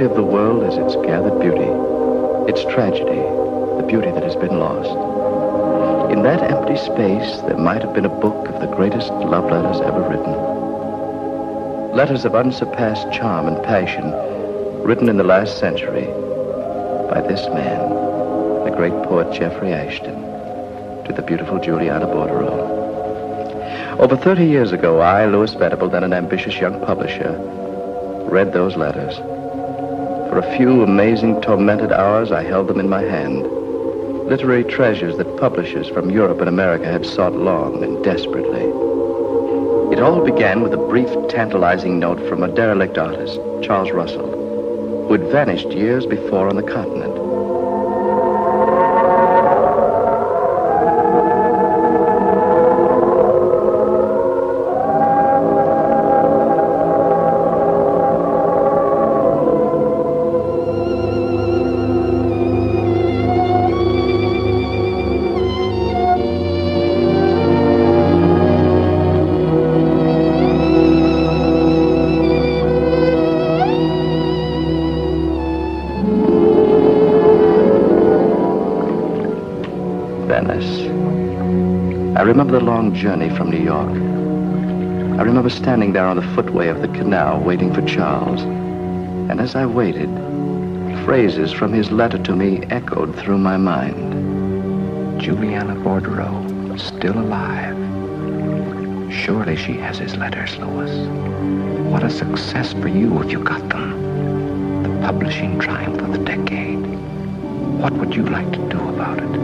story of the world as its gathered beauty, its tragedy, the beauty that has been lost. In that empty space, there might have been a book of the greatest love letters ever written. Letters of unsurpassed charm and passion, written in the last century by this man, the great poet Jeffrey Ashton, to the beautiful Juliana Bordereau. Over 30 years ago, I, Louis Venable, then an ambitious young publisher, read those letters. For a few amazing, tormented hours, I held them in my hand. Literary treasures that publishers from Europe and America had sought long and desperately. It all began with a brief, tantalizing note from a derelict artist, Charles Russell, who had vanished years before on the continent. I remember the long journey from New York. I remember standing there on the footway of the canal waiting for Charles. And as I waited, phrases from his letter to me echoed through my mind. Juliana Bordereau, still alive. Surely she has his letters, Louis. What a success for you if you got them. The publishing triumph of the decade. What would you like to do about it?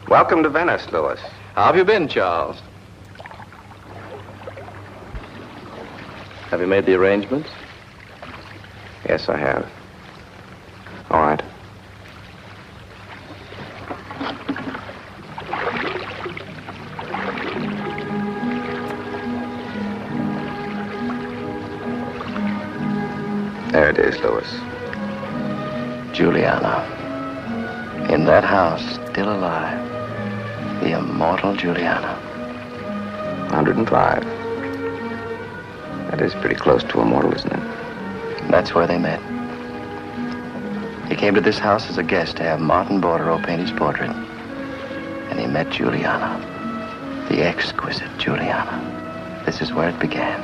Welcome to Venice, Louis. How have you been, Charles? Have you made the arrangements? Yes, I have. All right. There it is, Louis. Juliana. In that house, still alive. The immortal Juliana. 105. That is pretty close to immortal, isn't it? That's where they met. He came to this house as a guest to have Martin Bordereau paint his portrait. And he met Juliana. The exquisite Juliana. This is where it began.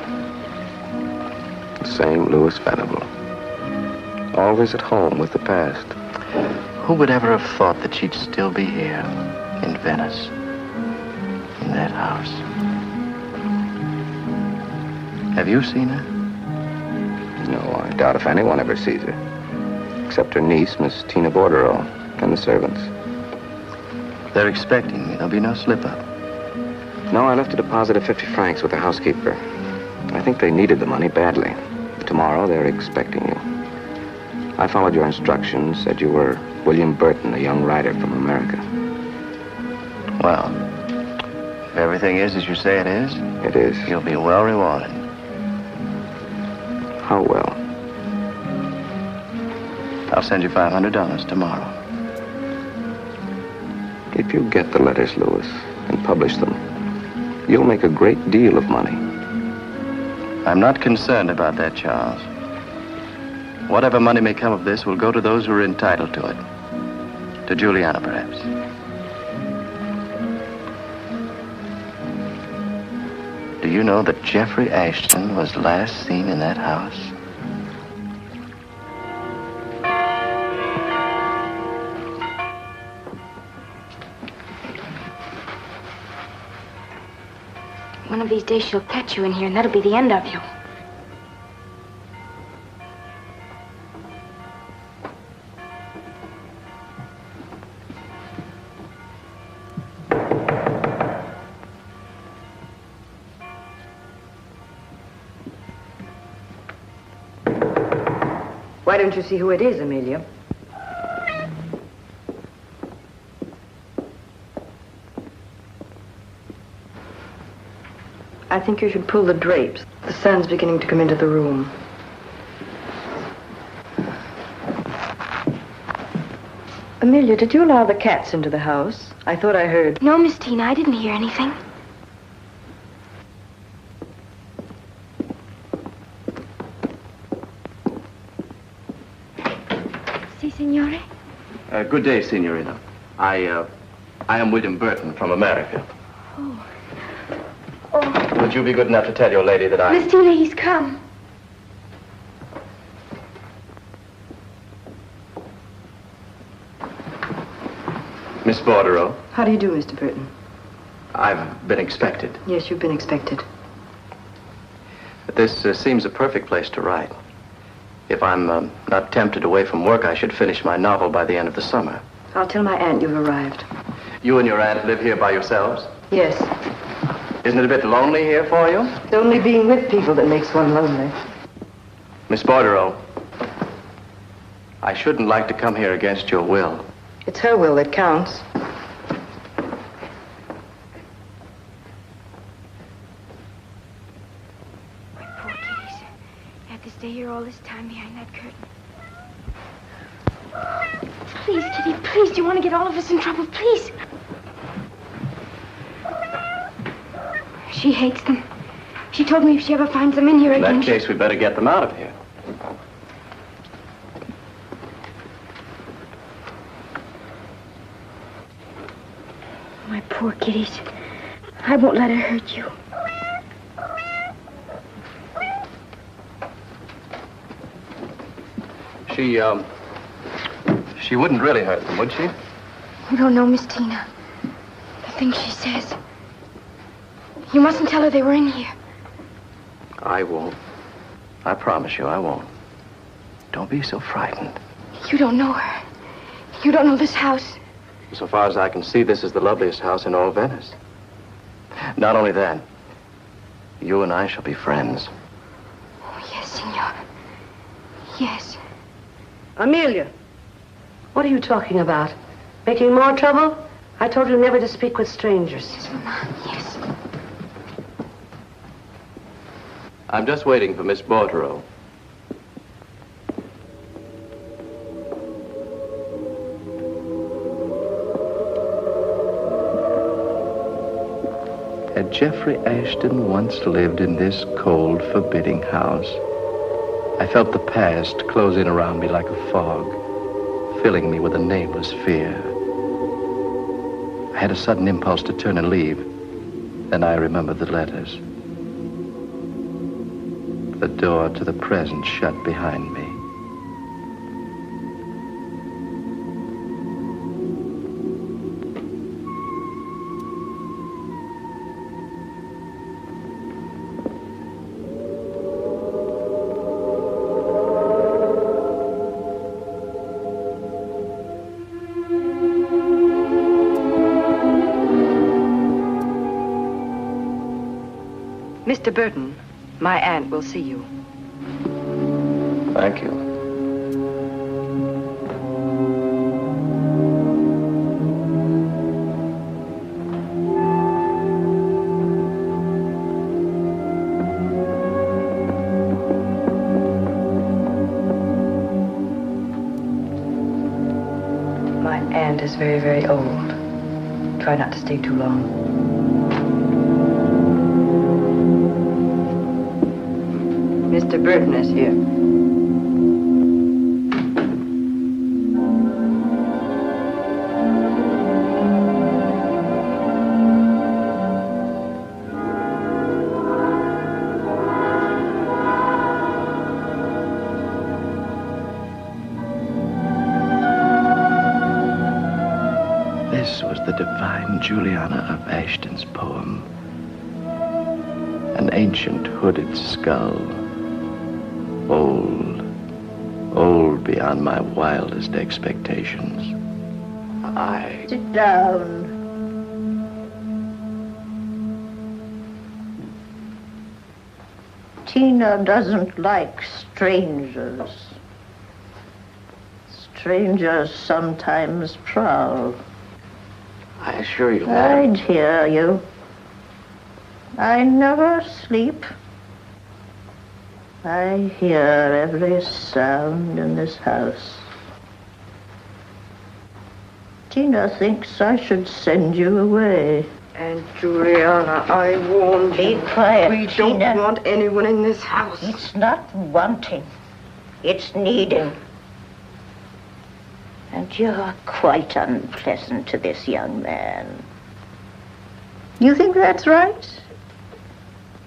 The same Louis Venable. Always at home with the past. Who would ever have thought that she'd still be here? In Venice, in that house. Have you seen her? No, I doubt if anyone ever sees her. Except her niece, Miss Tina Bordereau, and the servants. They're expecting me. There'll be no slip-up. No, I left a deposit of 50 francs with the housekeeper. I think they needed the money badly. Tomorrow, they're expecting you. I followed your instructions, said you were William Burton, a young writer from America. Well, if everything is as you say it is... It is. You'll be well rewarded. How well? I'll send you $500 tomorrow. If you get the letters, Louis, and publish them, you'll make a great deal of money. I'm not concerned about that, Charles. Whatever money may come of this will go to those who are entitled to it. To Juliana, perhaps. Do you know that Jeffrey Ashton was last seen in that house? One of these days she'll catch you in here, and that'll be the end of you. Why don't you see who it is, Amelia? I think you should pull the drapes. The sun's beginning to come into the room. Amelia, did you allow the cats into the house? I thought I heard. No, Miss Tina, I didn't hear anything. Signore? Good day, Signorina. I am William Burton from America. Oh. Oh. Would you be good enough to tell your lady that Miss Tina, he's come. Miss Bordereau, How do you do, Mr. Burton? I've been expected. Yes, you've been expected. But this seems a perfect place to write. If I'm not tempted away from work, I should finish my novel by the end of the summer. I'll tell my aunt you've arrived. You and your aunt live here by yourselves? Yes. Isn't it a bit lonely here for you? It's only being with people that makes one lonely. Miss Bordereau, I shouldn't like to come here against your will. It's her will that counts. My poor kitties. They had to stay here all this time behind that curtain. Please, Kitty, please. Do you want to get all of us in trouble? Please. She hates them. She told me if she ever finds them in here In again... that case, we better get them out of here. My poor kitties. I won't let her hurt you. She wouldn't really hurt them, would she? You don't know Miss Tina. The things she says. You mustn't tell her they were in here. I won't. I promise you, I won't. Don't be so frightened. You don't know her. You don't know this house. So far as I can see, this is the loveliest house in all Venice. Not only that, you and I shall be friends. Oh, yes, Signor. Yes. Amelia, what are you talking about? Making more trouble? I told you never to speak with strangers. Yes, Mama, yes. I'm just waiting for Miss Bordereau. Had Jeffrey Ashton once lived in this cold, forbidding house? I felt the past close in around me like a fog, filling me with a nameless fear. I had a sudden impulse to turn and leave. Then I remembered the letters. The door to the present shut behind me. Mr. Burton, my aunt will see you. Thank you. My aunt is very, very old. Try not to stay too long. Mr. Burton is here. This was the divine Juliana of Ashton's poem. An ancient hooded skull. Old beyond my wildest expectations. Sit down. Tina doesn't like strangers. Strangers sometimes prowl. I assure you, madam. I'd hear you. I never sleep. I hear every sound in this house. Tina thinks I should send you away. Aunt Juliana, I warned you. Be quiet, We Tina. don't want anyone in this house. It's not wanting. It's needing. And you're quite unpleasant to this young man. You think that's right?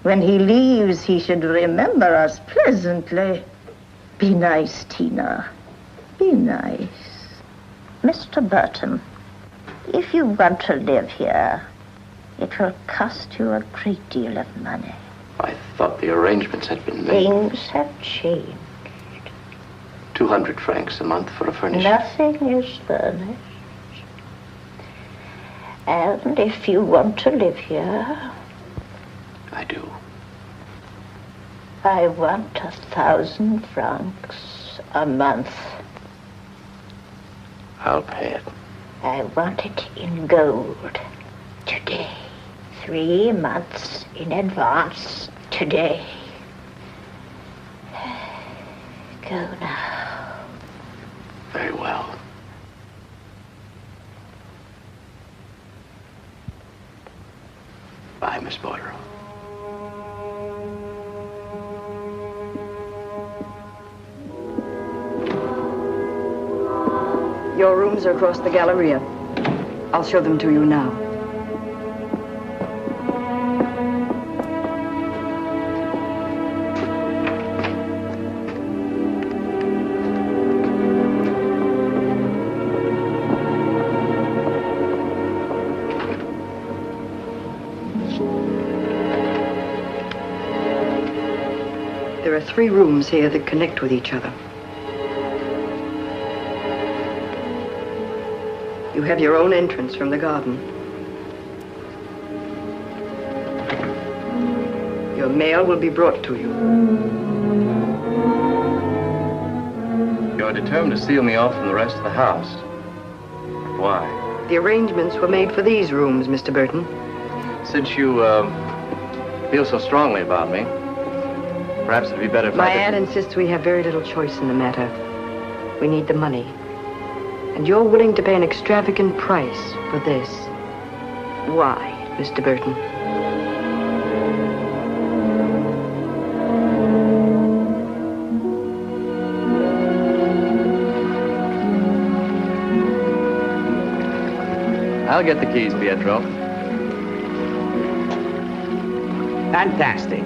When he leaves, he should remember us pleasantly. Be nice, Tina. Be nice. Mr. Burton, if you want to live here, it will cost you a great deal of money. I thought the arrangements had been made. Things have changed. 200 francs a month for a furnisher. Nothing is furnished. And if you want to live here, I do. I want 1,000 francs a month. I'll pay it. I want it in gold. Today. 3 months in advance. Today. Go now. Very well. Bye, Miss Bordereau. Your rooms are across the Galleria. I'll show them to you now. There are 3 rooms here that connect with each other. You have your own entrance from the garden. Your mail will be brought to you. You're determined to seal me off from the rest of the house. Why? The arrangements were made for these rooms, Mr. Burton. Since you feel so strongly about me, perhaps it'd be better if My aunt insists we have very little choice in the matter. We need the money. And you're willing to pay an extravagant price for this. Why, Mr. Burton? I'll get the keys, Pietro. Fantastic.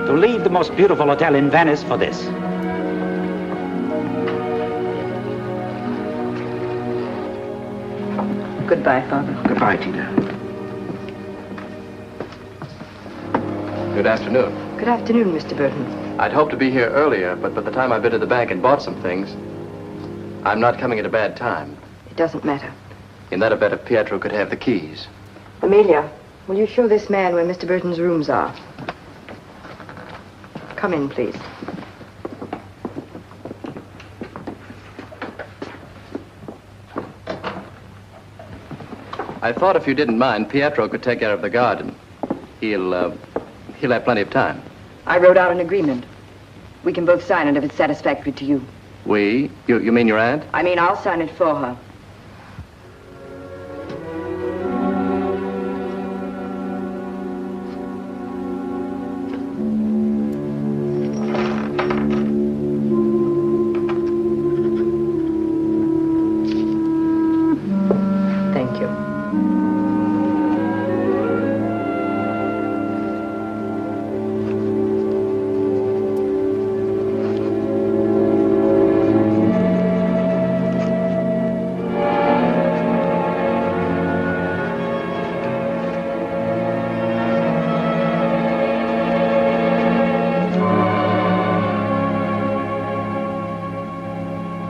To leave the most beautiful hotel in Venice for this. Goodbye, Father. Goodbye, Tina. Good afternoon. Good afternoon, Mr. Burton. I'd hoped to be here earlier, but by the time I've been to the bank and bought some things, I'm not coming at a bad time. It doesn't matter. In that event, if Pietro could have the keys. Amelia, will you show this man where Mr. Burton's rooms are? Come in, please. I thought if you didn't mind, Pietro could take care of the garden. He'll have plenty of time. I wrote out an agreement. We can both sign it if it's satisfactory to you. We? You mean your aunt? I mean, I'll sign it for her. Thank you.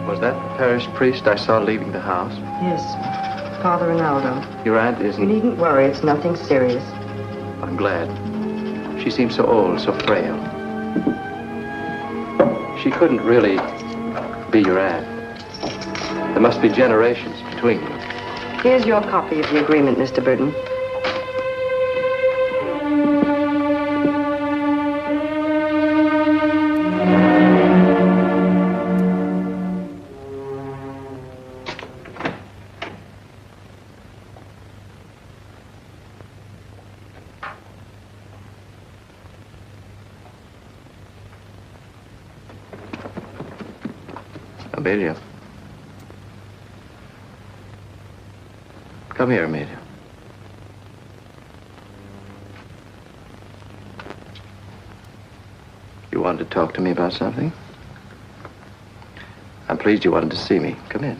Was that the parish priest I saw leaving the house? Yes, Father Ronaldo. Your aunt You isn't... needn't worry, it's nothing serious. I'm glad. She seems so old, so frail. She couldn't really be your aunt. There must be generations between you. Here's your copy of the agreement, Mr. Burton. Amelia. Come here, Amelia. You wanted to talk to me about something? I'm pleased you wanted to see me. Come in.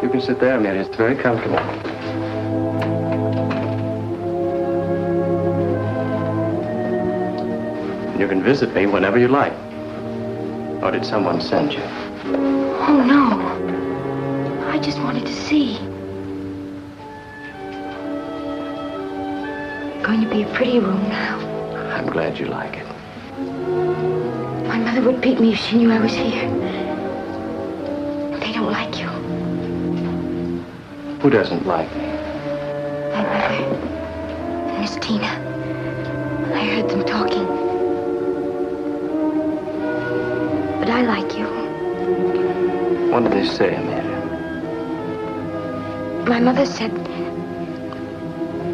You can sit there, Amelia. It's very comfortable. You can visit me whenever you like. Or did someone send you? Oh, no. I just wanted to see. Going to be a pretty room now. I'm glad you like it. My mother would beat me if she knew I was here. They don't like you. Who doesn't like me? My mother and Miss Tina. I heard them talking. But I like you. What did they say, Amelia? My mother said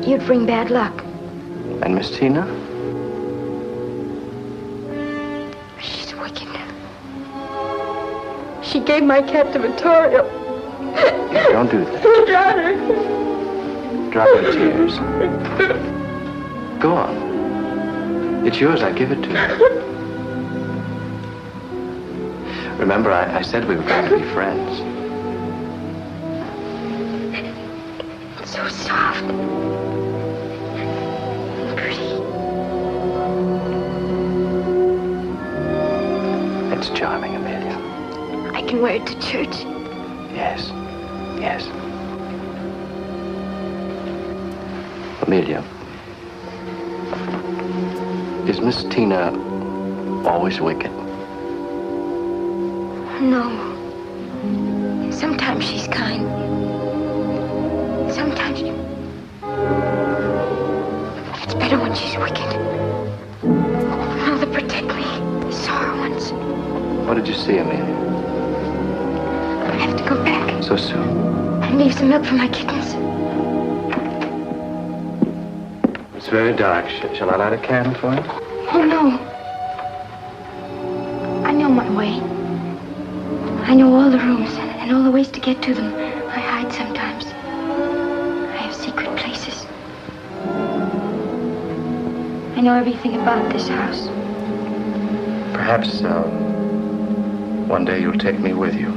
you'd bring bad luck. And Miss Tina? She's wicked. She gave my cat to Vittorio. Don't do that. Drown her. Drop your tears. Go on. It's yours. I give it to you. Remember, I said we were going to be friends. It's so soft. And pretty. It's charming, Amelia. I can wear it to church. Yes. Yes. Amelia, is Miss Tina always wicked? No. Sometimes she's kind. Sometimes it's better when she's wicked. Mother, protect me. I saw her once. What did you see, Amelia? I have to go back. So soon? And leave some milk for my kittens. It's very dark. Shall I light a candle for you? Oh, no. I know my way. I know all the rooms and all the ways to get to them. I hide sometimes. I have secret places. I know everything about this house. Perhaps one day you'll take me with you.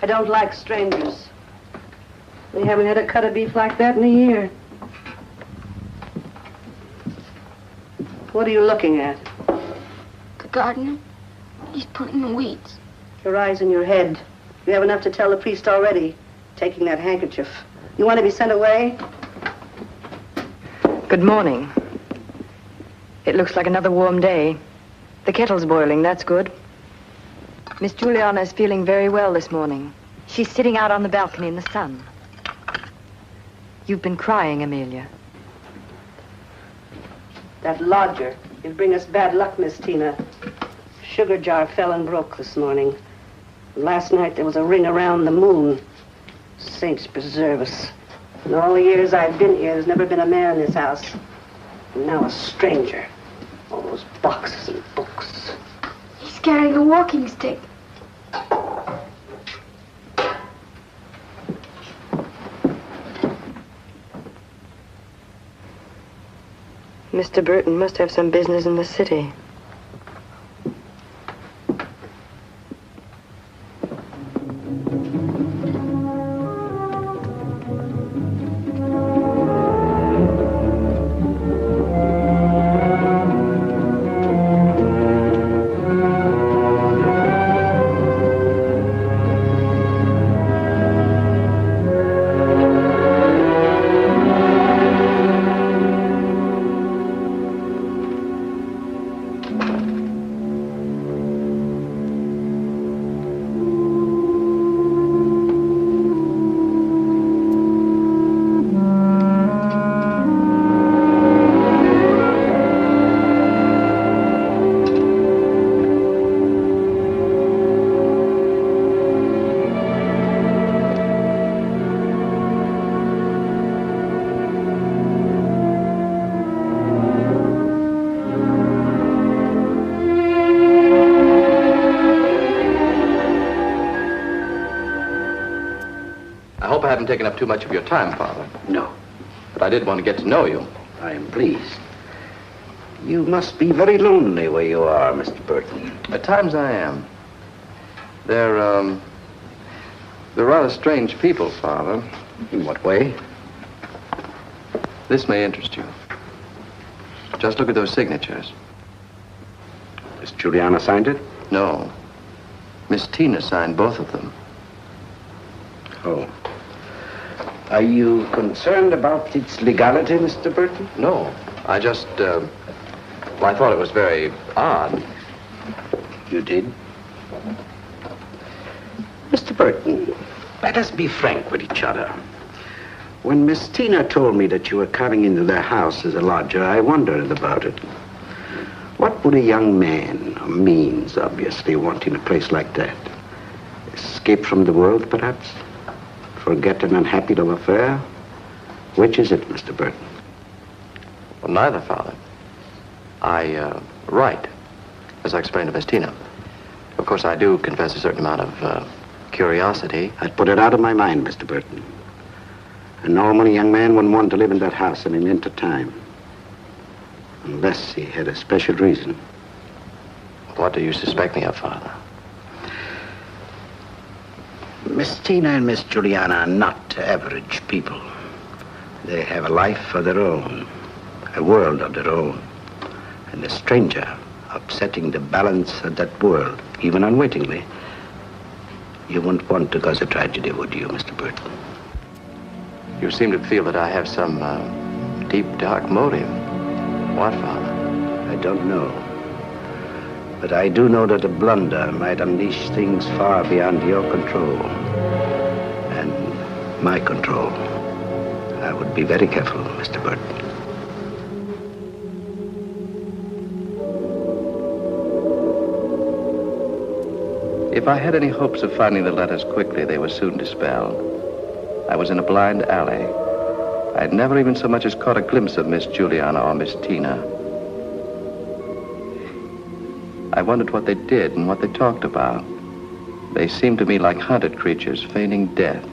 I don't like strangers. We haven't had a cut of beef like that in a year. What are you looking at? The gardener, he's pulling the weeds. Your eyes in your head. You have enough to tell the priest already, taking that handkerchief. You want to be sent away? Good morning. It looks like another warm day. The kettle's boiling, that's good. Miss Juliana is feeling very well this morning. She's sitting out on the balcony in the sun. You've been crying, Amelia. That lodger. He'll bring us bad luck, Miss Tina. Sugar jar fell and broke this morning. Last night there was a ring around the moon. Saints preserve us. In all the years I've been here, there's never been a man in this house. And now a stranger. All those boxes and books. He's carrying a walking stick. Mr. Burton must have some business in the city. I hope I haven't taken up too much of your time, Father. No, But I did want to get to know you. I am pleased. You must be very lonely where you are, Mr. Burton. At times I am. They're rather strange people, Father. In what way? This may interest you. Just look at those signatures. Miss Juliana signed it? No. Miss Tina signed both of them. Oh. Are you concerned about its legality, Mr. Burton? No. I just, well, I thought it was very odd. You did? Mr. Burton, let us be frank with each other. When Miss Tina told me that you were coming into their house as a lodger, I wondered about it. What would a young man, of means, obviously, want in a place like that? Escape from the world, perhaps? Forget an unhappy love affair? Which is it, Mr. Burton? Well, neither, Father. I write, as I explained to Miss Tina. Of course, I do confess a certain amount of curiosity. I'd put it out of my mind, Mr. Burton. A normal young man wouldn't want to live in that house any length of time. Unless he had a special reason. What do you suspect me of, Father? Miss Tina and Miss Juliana are not average people. They have a life of their own, a world of their own. And a stranger upsetting the balance of that world, even unwittingly, you wouldn't want to cause a tragedy, would you, Mr. Burton? You seem to feel that I have some deep, dark motive. What, Father? I don't know. But I do know that a blunder might unleash things far beyond your control. And my control. I would be very careful, Mr. Burton. If I had any hopes of finding the letters quickly, they were soon dispelled. I was in a blind alley. I had never even so much as caught a glimpse of Miss Juliana or Miss Tina. I wondered what they did and what they talked about. They seemed to me like hunted creatures feigning death.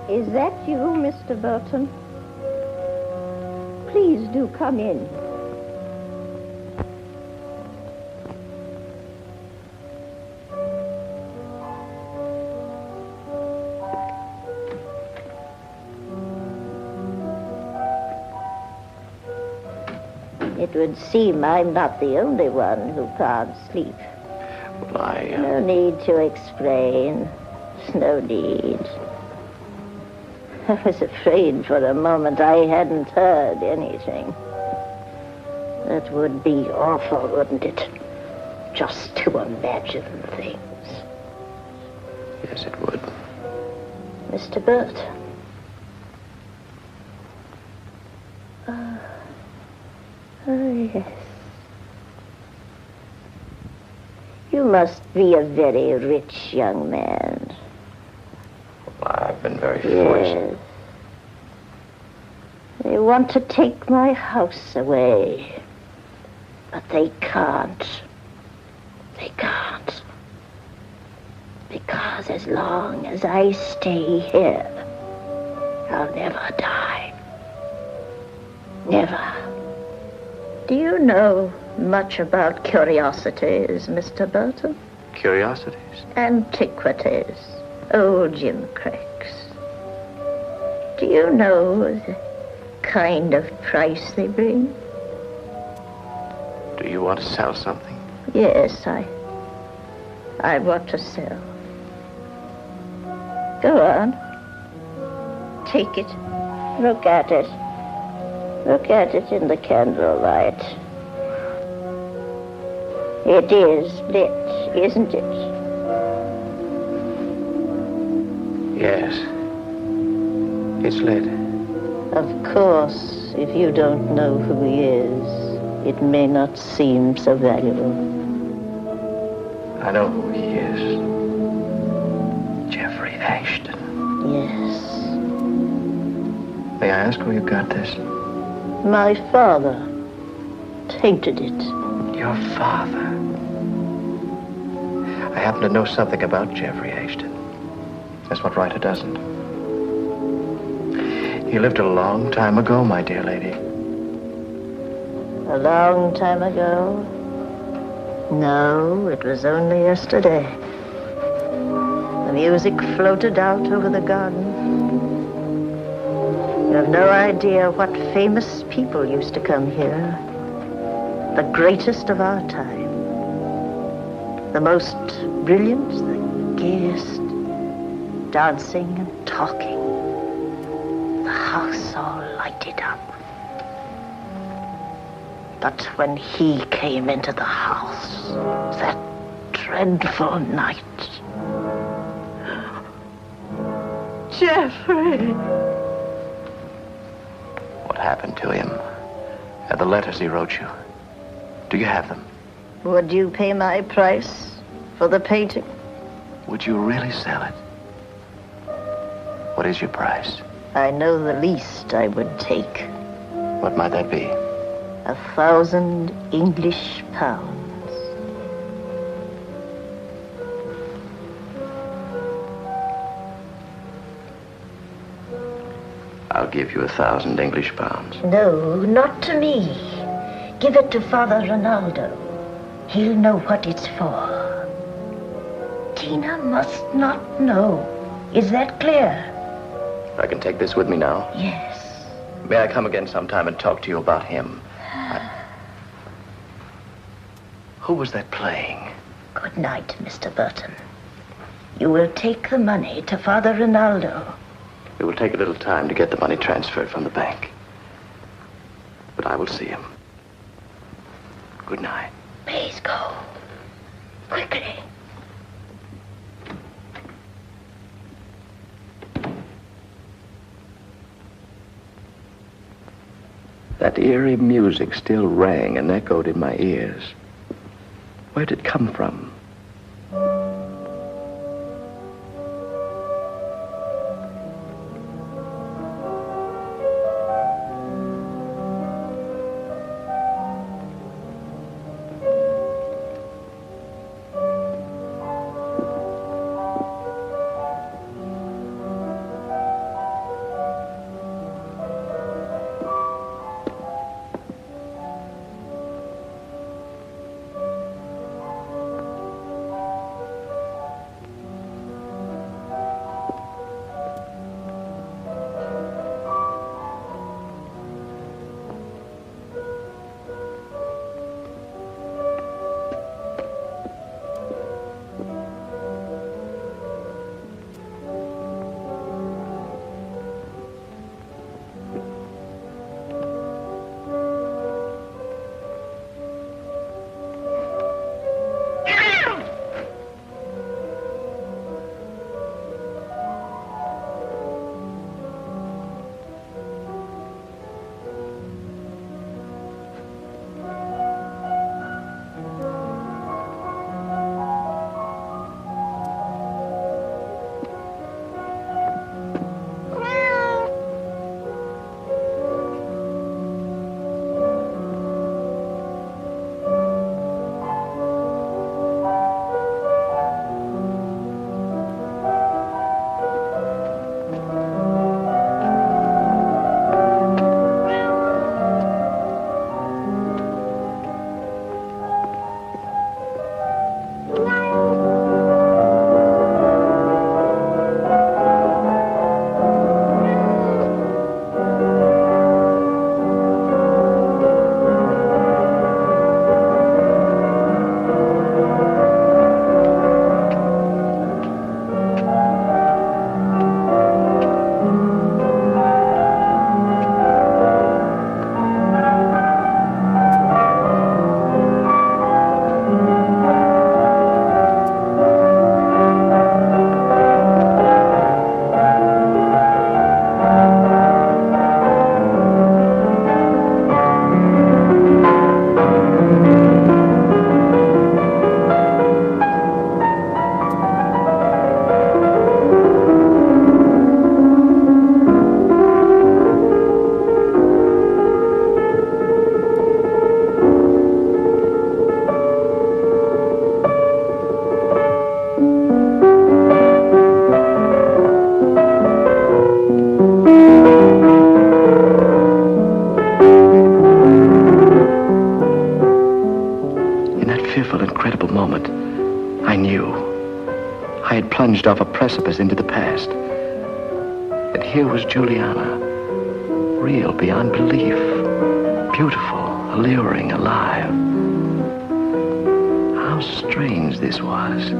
Is that you, Mr. Burton? Please do come in. It would seem I'm not the only one who can't sleep. Well, No need to explain. No need. I was afraid for a moment I hadn't heard anything. That would be awful, wouldn't it? Just to imagine things. Yes, it would. Mr. Burton, Oh, yes. You must be a very rich young man. Well, I've been very fortunate. Yes. They want to take my house away. But they can't. They can't. Because as long as I stay here, I'll never die. Never. Do you know much about curiosities, Mr. Burton? Curiosities? Antiquities. Old gimcracks. Do you know the kind of price they bring? Do you want to sell something? Yes, I want to sell. Go on. Take it. Look at it. Look at it in the candlelight. It is lit, isn't it? Yes. It's lit. Of course, if you don't know who he is, it may not seem so valuable. I know who he is. Jeffrey Ashton. Yes. May I ask where you got this? My father painted it. Your father? I happen to know something about Jeffrey Ashton. That's what writer doesn't. He lived a long time ago, my dear lady. A long time ago? No, it was only yesterday. The music floated out over the garden. You have no idea what famous people used to come here. The greatest of our time. The most brilliant, the gayest, dancing and talking. The house all lighted up. But when he came into the house, that dreadful night... Jeffrey! What happened to him? And the letters he wrote you. Do you have them? Would you pay my price for the painting? Would you really sell it? What is your price? I know the least I would take. What might that be? 1,000 English pounds. I'll give you 1,000 English pounds. No, not to me. Give it to Father Ronaldo. He'll know what it's for. Tina must not know. Is that clear? I can take this with me now. Yes. May I come again sometime and talk to you about him? Who was that playing? Good night, Mr. Burton. You will take the money to Father Ronaldo. It will take a little time to get the money transferred from the bank. But I will see him. Good night. Please go. Quickly. That eerie music still rang and echoed in my ears. Where did it come from? plunged off a precipice into the past. And here was Juliana, real beyond belief, beautiful, alluring, alive. How strange this was.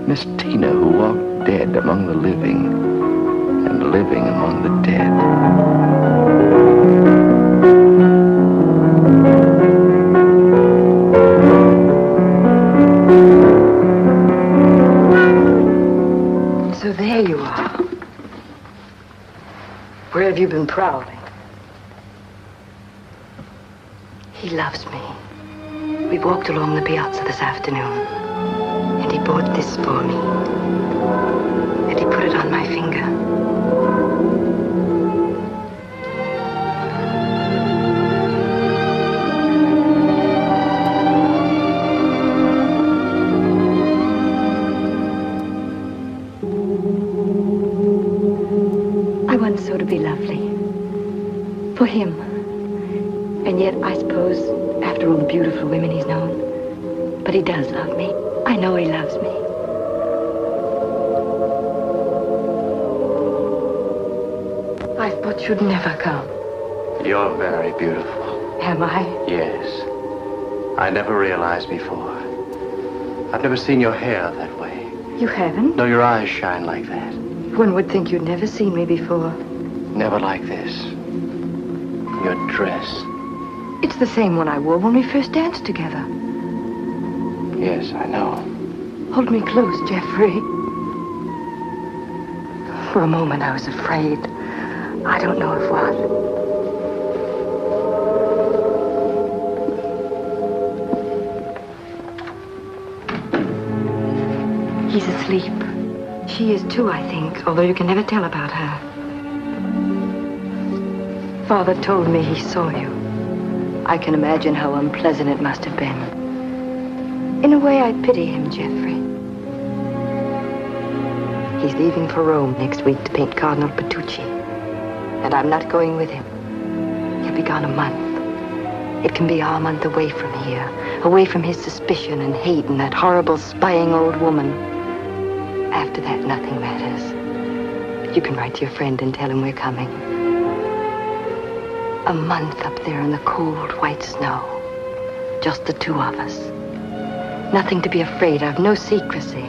Miss Tina, who walked dead among the living and living among the dead. So there you are. Where have you been prowling? He loves me. We walked along the piazza this afternoon, and he bought this for me. And he put it on my finger. I want so to be lovely. For him. And yet, I suppose, after all the beautiful women he's known, but he does love me. I know he loves me. I thought you'd never come. You're very beautiful. Am I? Yes. I never realized before. I've never seen your hair that way. You haven't? No, your eyes shine like that. One would think you'd never seen me before. Never like this. Your dress. It's the same one I wore when we first danced together. Yes, I know. Hold me close, Jeffrey. For a moment, I was afraid. I don't know of what. He's asleep. She is too, I think, although you can never tell about her. Father told me he saw you. I can imagine how unpleasant it must have been. In a way, I pity him, Jeffrey. He's leaving for Rome next week to paint Cardinal Petrucci. And I'm not going with him. He'll be gone a month. It can be our month away from here, away from his suspicion and hate and that horrible spying old woman. After that, nothing matters. But you can write to your friend and tell him we're coming. A month up there in the cold, white snow. Just the two of us. Nothing to be afraid of, no secrecy.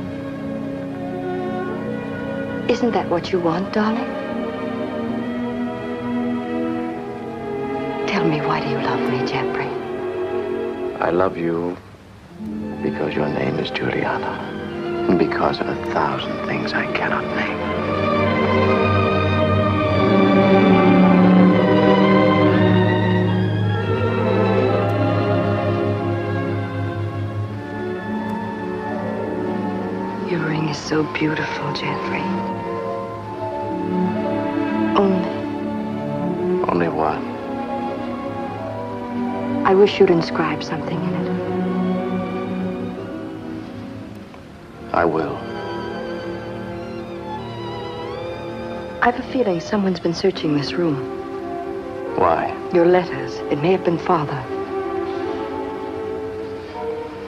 Isn't that what you want, darling? Tell me, why do you love me, Jeffrey? I love you because your name is Juliana. And because of 1,000 things I cannot name. Your ring is so beautiful, Jeffrey. Only what? I wish you'd inscribe something in it. I will. I've a feeling someone's been searching this room. Why? Your letters. It may have been Father.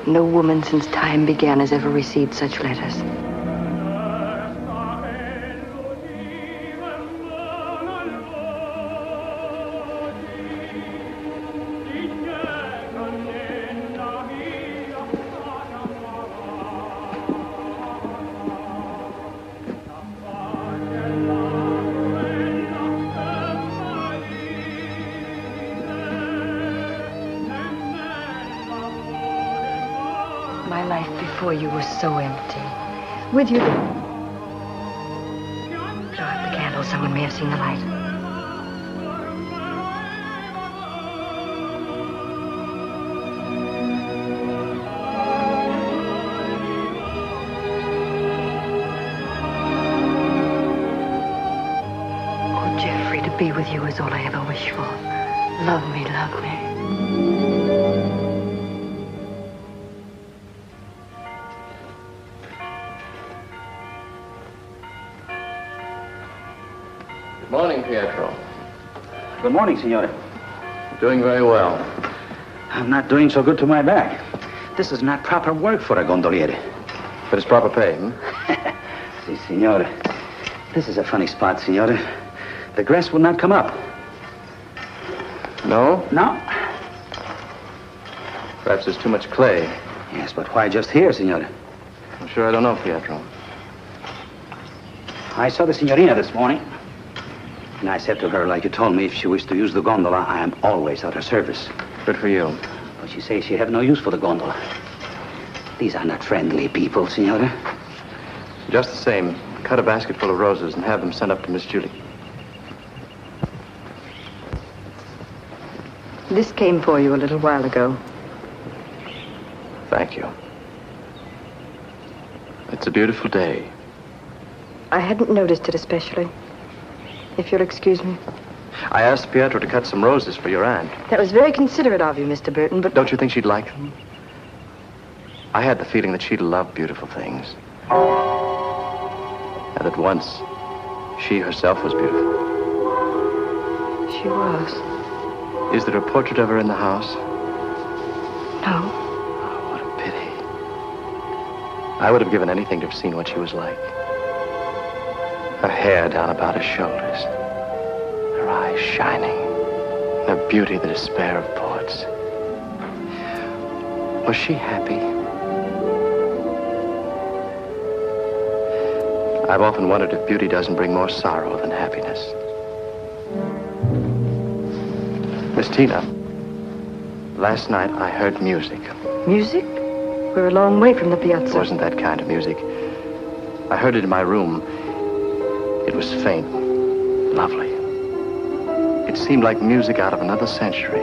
No woman since time began has ever received such letters. My life before you was so empty. With you... Blow out the candle. Someone may have seen the light. Oh, Jeffrey, to be with you is all I ever wish for. Love me, love me. Good morning, Pietro. Good morning, signore. Doing very well. I'm not doing so good to my back. This is not proper work for a gondoliere. But it's proper pay, hmm? See, Senora, this is a funny spot, Senora. The grass will not come up. No? No. Perhaps there's too much clay. Yes, but why just here, Senora? I'm sure I don't know, Pietro. I saw the Signorina this morning. And I said to her, like you told me, if she wished to use the gondola, I am always at her service. Good for you. But she says she have no use for the gondola. These are not friendly people, Senora. Just the same, cut a basket full of roses and have them sent up to Miss Julie. This came for you a little while ago. Thank you. It's a beautiful day. I hadn't noticed it especially. If you'll excuse me. I asked Pietro to cut some roses for your aunt. That was very considerate of you, Mr. Burton, but... Don't you think she'd like them? I had the feeling that she'd love beautiful things. And that once, she herself was beautiful. She was. Is there a portrait of her in the house? No. Oh, what a pity. I would have given anything to have seen what she was like. Her hair down about her shoulders. Her eyes shining. Her beauty the despair of poets. Was she happy? I've often wondered if beauty doesn't bring more sorrow than happiness. Miss Tina, last night I heard music. Music? We're a long way from the piazza. It wasn't that kind of music. I heard it in my room. It was faint, lovely. It seemed like music out of another century.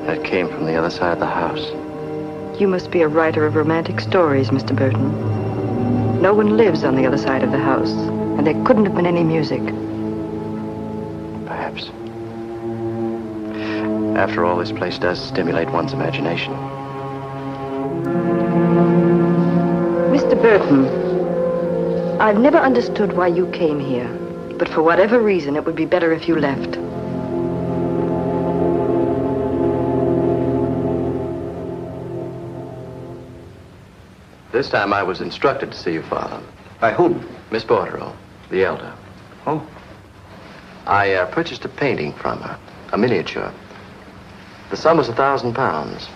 And it came from the other side of the house. You must be a writer of romantic stories, Mr. Burton. No one lives on the other side of the house, and there couldn't have been any music. Perhaps. After all, this place does stimulate one's imagination. Mr. Burton, I've never understood why you came here, but for whatever reason, it would be better if you left. This time I was instructed to see you, Father. By whom? Miss Bordereau, the elder. Oh. I purchased a painting from her, a miniature. The sum was £1,000.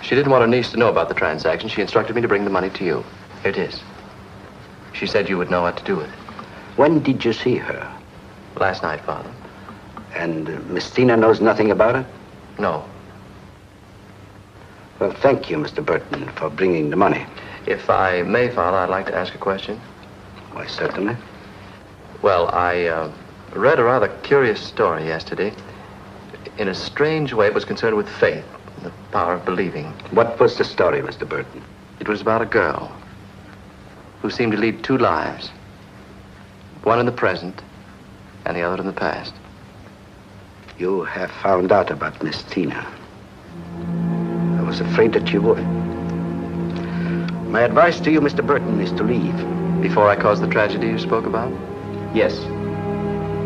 She didn't want her niece to know about the transaction. She instructed me to bring the money to you. Here it is. She said you would know what to do with it. When did you see her? Last night, Father. And Miss Tina knows nothing about it? No. Well, thank you, Mr. Burton, for bringing the money. If I may, Father, I'd like to ask a question. Why, certainly. Well, I read a rather curious story yesterday. In a strange way, it was concerned with faith, the power of believing. What was the story, Mr. Burton? It was about a girl who seemed to lead two lives. One in the present and the other in the past. You have found out about Miss Tina. I was afraid that you would. My advice to you, Mr. Burton, is to leave. Before I caused the tragedy you spoke about? Yes.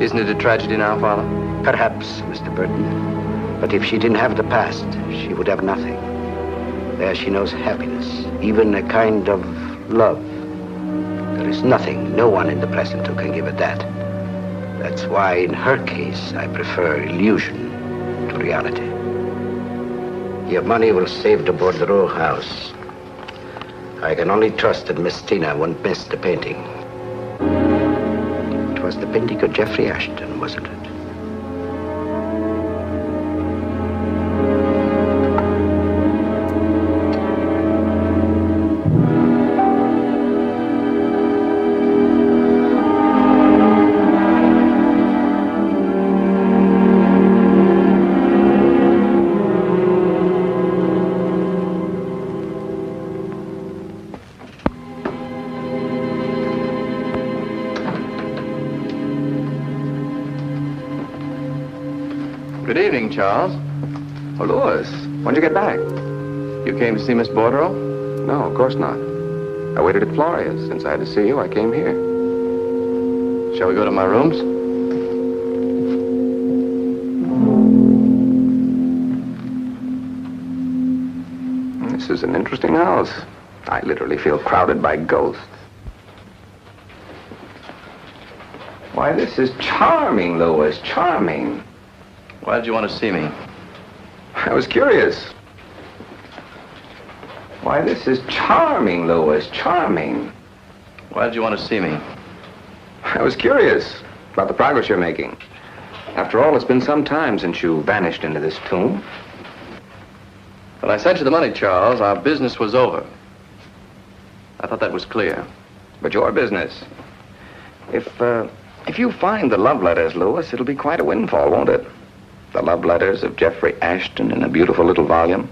Isn't it a tragedy now, Father? Perhaps, Mr. Burton. But if she didn't have the past, she would have nothing. There she knows happiness, even a kind of love. There is nothing, no one in the present who can give her that. That's why, in her case, I prefer illusion to reality. Your money will save the Bordereau house. I can only trust that Miss Tina won't miss the painting. It was the painting of Jeffrey Ashton, wasn't it? Good evening, Charles. Oh, Louis, when'd you get back? You came to see Miss Bordereau? No, of course not. I waited at Floria's. Since I had to see you, I came here. Shall we go to my rooms? This is an interesting house. I literally feel crowded by ghosts. Why, this is charming, Louis, charming. Why did you want to see me? I was curious. Why, this is charming, Louis, charming. Why did you want to see me? I was curious about the progress you're making. After all, it's been some time since you vanished into this tomb. When I sent you the money, Charles, our business was over. I thought that was clear. But your business. If you find the love letters, Louis, it'll be quite a windfall, won't it? The love letters of Jeffrey Ashton in a beautiful little volume.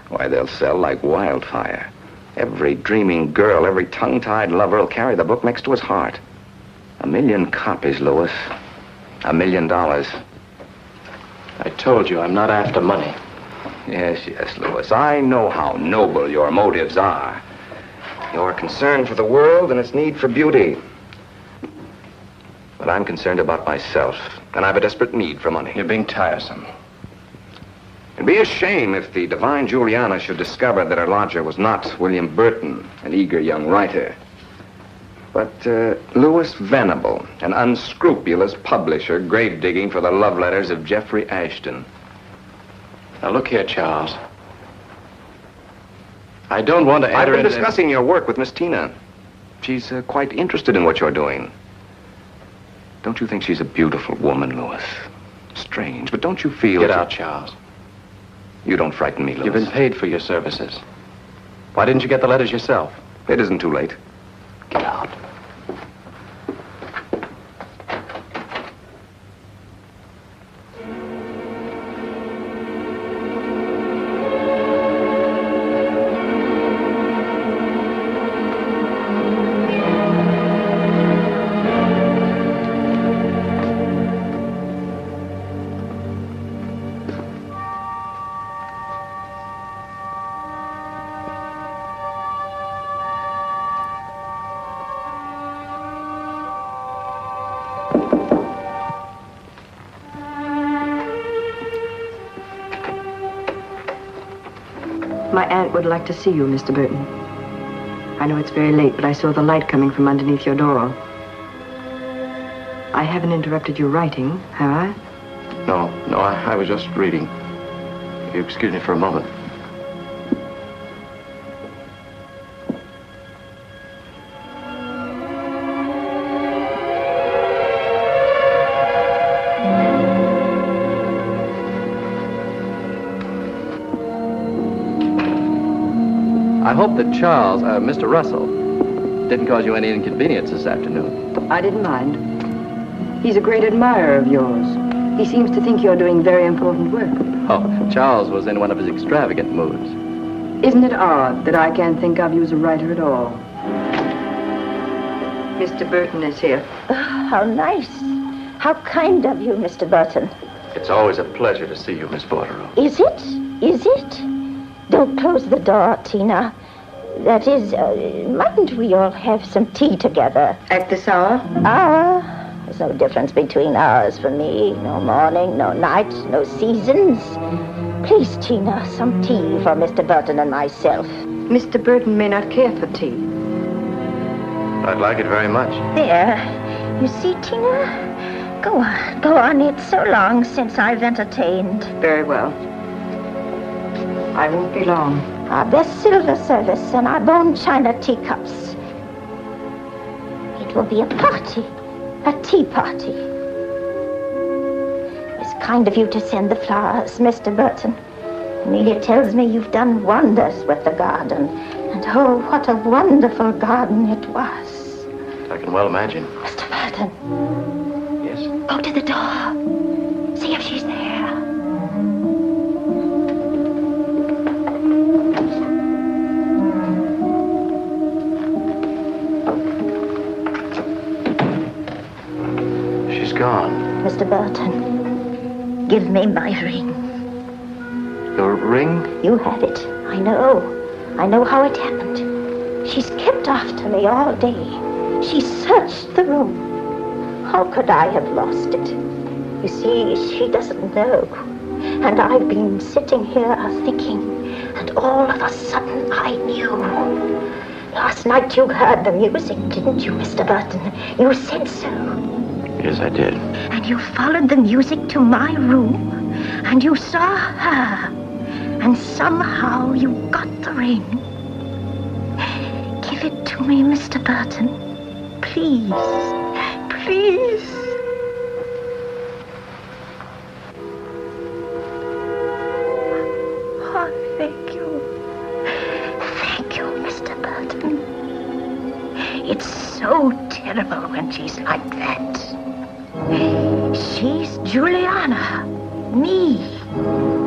Why, they'll sell like wildfire. Every dreaming girl, every tongue-tied lover will carry the book next to his heart. 1 million copies, Louis. $1 million. I told you, I'm not after money. Yes, yes, Louis. I know how noble your motives are. Your concern for the world and its need for beauty. But I'm concerned about myself, and I have a desperate need for money. You're being tiresome. It'd be a shame if the divine Juliana should discover that her lodger was not William Burton, an eager young writer, but Louis Venable, an unscrupulous publisher grave-digging for the love letters of Jeffrey Ashton. Now, look here, Charles. I don't want to enter I've been into... discussing your work with Miss Tina. She's quite interested in what you're doing. Don't you think she's a beautiful woman, Louis? Strange, but don't you feel... Get out, Charles. You don't frighten me, Louis. You've been paid for your services. Why didn't you get the letters yourself? It isn't too late. Get out. My aunt would like to see you, Mr. Burton. I know it's very late, but I saw the light coming from underneath your door. I haven't interrupted your writing, have I? No, I was just reading. You excuse me for a moment. I hope that Charles, Mr. Russell, didn't cause you any inconvenience this afternoon. I didn't mind. He's a great admirer of yours. He seems to think you're doing very important work. Oh, Charles was in one of his extravagant moods. Isn't it odd that I can't think of you as a writer at all? Mr. Burton is here. Oh, how nice. How kind of you, Mr. Burton. It's always a pleasure to see you, Miss Bordereau. Is it? Is it? Don't close the door, Tina. That is, mightn't we all have some tea together? At this hour? There's no difference between hours for me. No morning, no night, no seasons. Please, Tina, some tea for Mr. Burton and myself. Mr. Burton may not care for tea. I'd like it very much. There. You see, Tina? Go on, go on. It's so long since I've entertained. Very well. I won't be long. Our best silver service and our bone china teacups. It will be a party. A tea party. It's kind of you to send the flowers, Mr. Burton. Amelia tells me you've done wonders with the garden. And oh, what a wonderful garden it was. I can well imagine. Mr. Burton. Yes? Go to the door. See if she's there. Gone. Mr. Burton, give me my ring. Your ring? You had it. I know. I know how it happened. She's kept after me all day. She searched the room. How could I have lost it? You see, she doesn't know. And I've been sitting here thinking, and all of a sudden I knew. Last night you heard the music, didn't you, Mr. Burton? You said so. Yes, I did. And you followed the music to my room, and you saw her, and somehow you got the ring. Give it to me, Mr. Burton. Please. Please. Oh, thank you. Thank you, Mr. Burton. It's so terrible when she's like that. She's Juliana, me.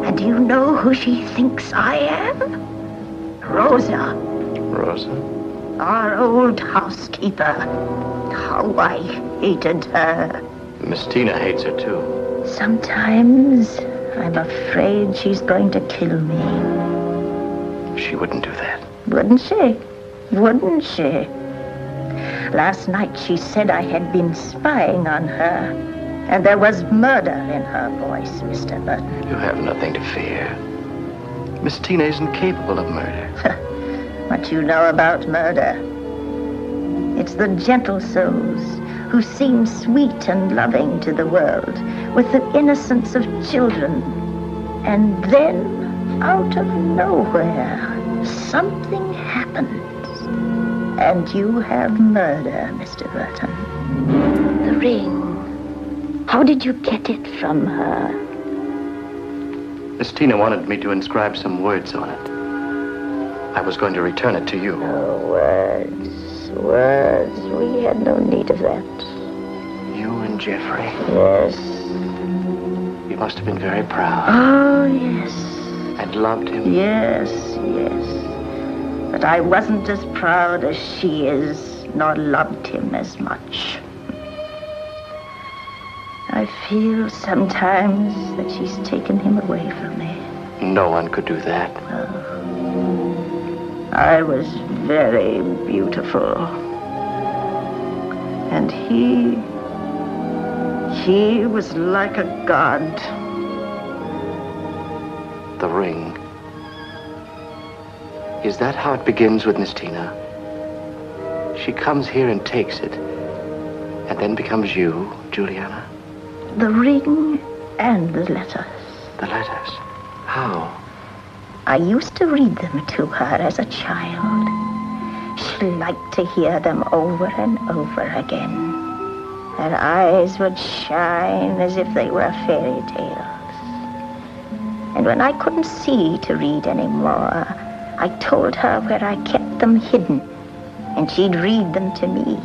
And do you know who she thinks I am? Rosa. Rosa? Our old housekeeper. How I hated her. Miss Tina hates her, too. Sometimes I'm afraid she's going to kill me. She wouldn't do that. Wouldn't she? Wouldn't she? Last night she said I had been spying on her. And there was murder in her voice, Mr. Burton. You have nothing to fear. Miss Tina isn't capable of murder. What you know about murder? It's the gentle souls who seem sweet and loving to the world, with the innocence of children. And then, out of nowhere, something happens. And you have murder, Mr. Burton. The ring. How did you get it from her? Miss Tina wanted me to inscribe some words on it. I was going to return it to you. Oh, words. Words. We had no need of that. You and Jeffrey. Yes. You must have been very proud. Oh, yes. And loved him. Yes, yes. But I wasn't as proud as she is, nor loved him as much. I feel sometimes that she's taken him away from me. No one could do that. I was very beautiful. And he was like a god. The ring. Is that how it begins with Miss Tina? She comes here and takes it, and then becomes you, Juliana? The ring and the letters. The letters? How? I used to read them to her as a child. She liked to hear them over and over again. Her eyes would shine as if they were fairy tales. And when I couldn't see to read anymore, I told her where I kept them hidden, and she'd read them to me.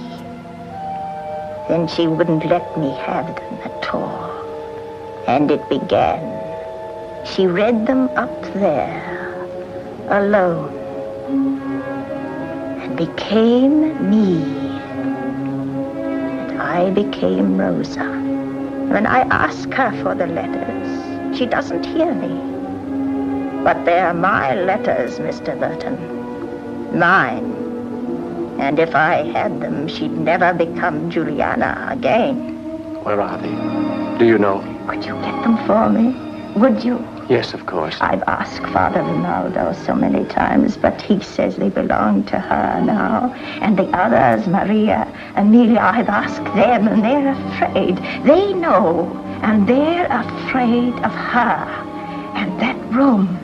Then she wouldn't let me have them at all. And it began. She read them up there, alone, and became me. And I became Rosa. When I ask her for the letters, she doesn't hear me. But they're my letters, Mr. Burton. Mine. And if I had them, she'd never become Juliana again. Where are they? Do you know? Could you get them for me? Would you? Yes, of course. I've asked Father Ronaldo so many times, but he says they belong to her now. And the others, Maria, Amelia, I've asked them, and they're afraid. They know, and they're afraid of her. And that room.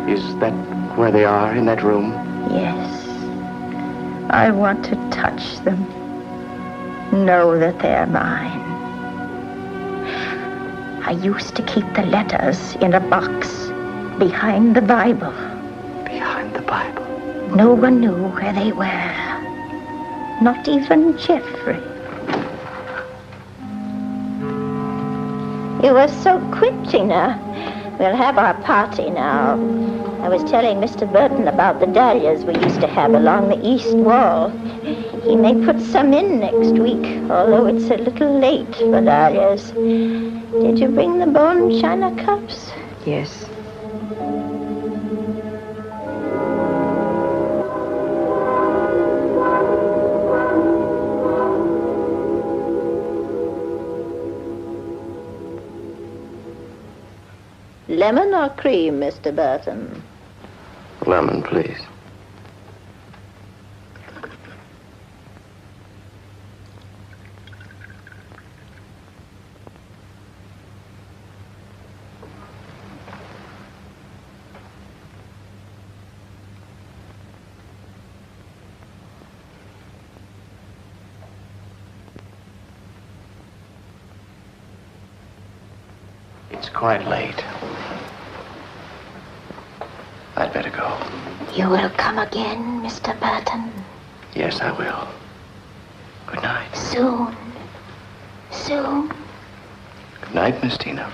Is that where they are, in that room? Yes. I want to touch them. Know that they're mine. I used to keep the letters in a box behind the Bible. Behind the Bible? No one knew where they were. Not even Jeffrey. You were so quick, Gina. We'll have our party now. I was telling Mr. Burton about the dahlias we used to have along the east wall. He may put some in next week, although it's a little late for dahlias. Did you bring the bone china cups? Yes. Lemon or cream, Mr. Burton? Lemon, please. It's quite late. I'd better go. You will come again, Mr. Burton? Yes, I will. Good night. Soon. Soon. Good night, Miss Tina.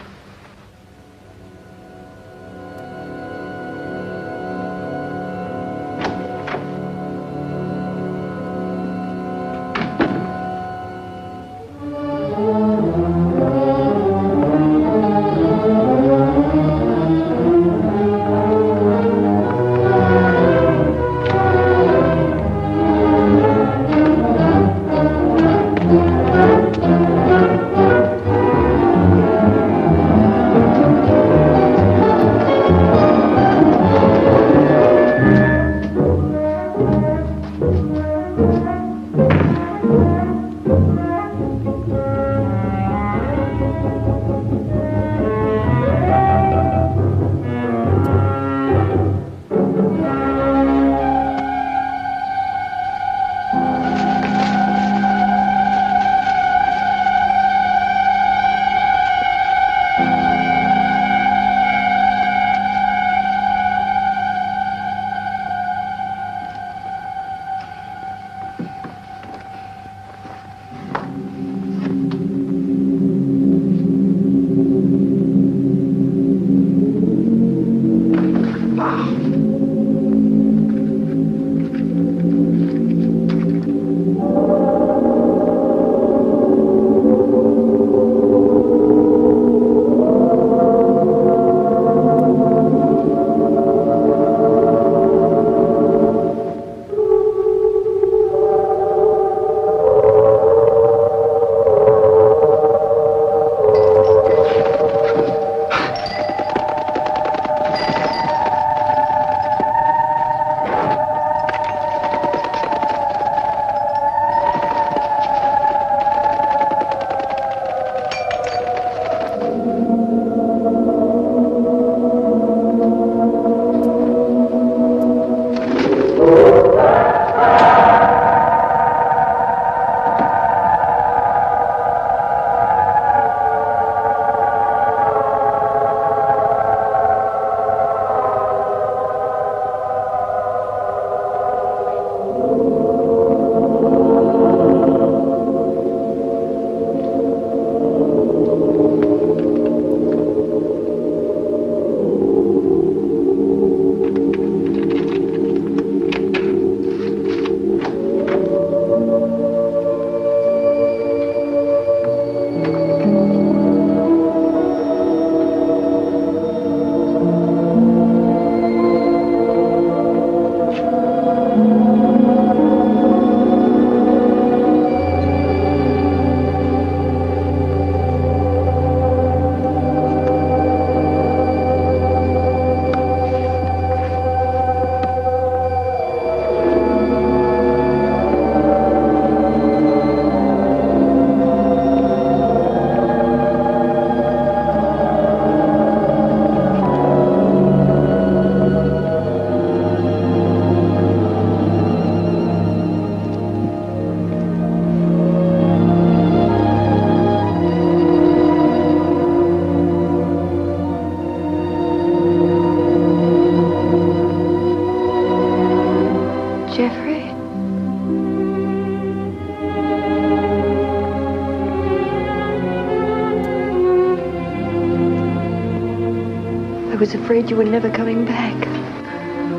I was afraid you were never coming back.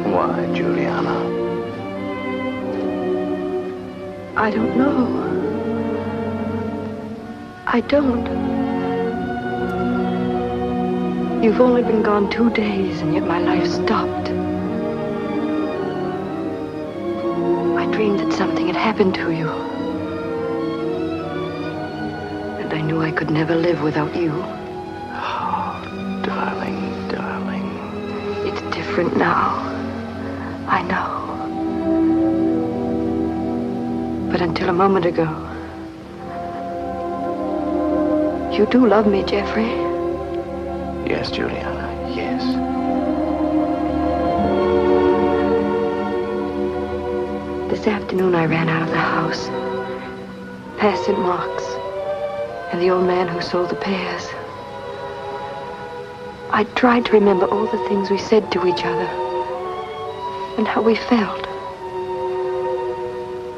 Why, Juliana? I don't know. I don't. You've only been gone 2 days, and yet my life stopped. I dreamed that something had happened to you. And I knew I could never live without you. Oh, darling, darling. It's different now. I know. But until a moment ago, you do love me, Jeffrey. Yes, Juliana, yes. This afternoon I ran out of the house, past St. Mark's, and the old man who sold the pears. I tried to remember all the things we said to each other and how we felt.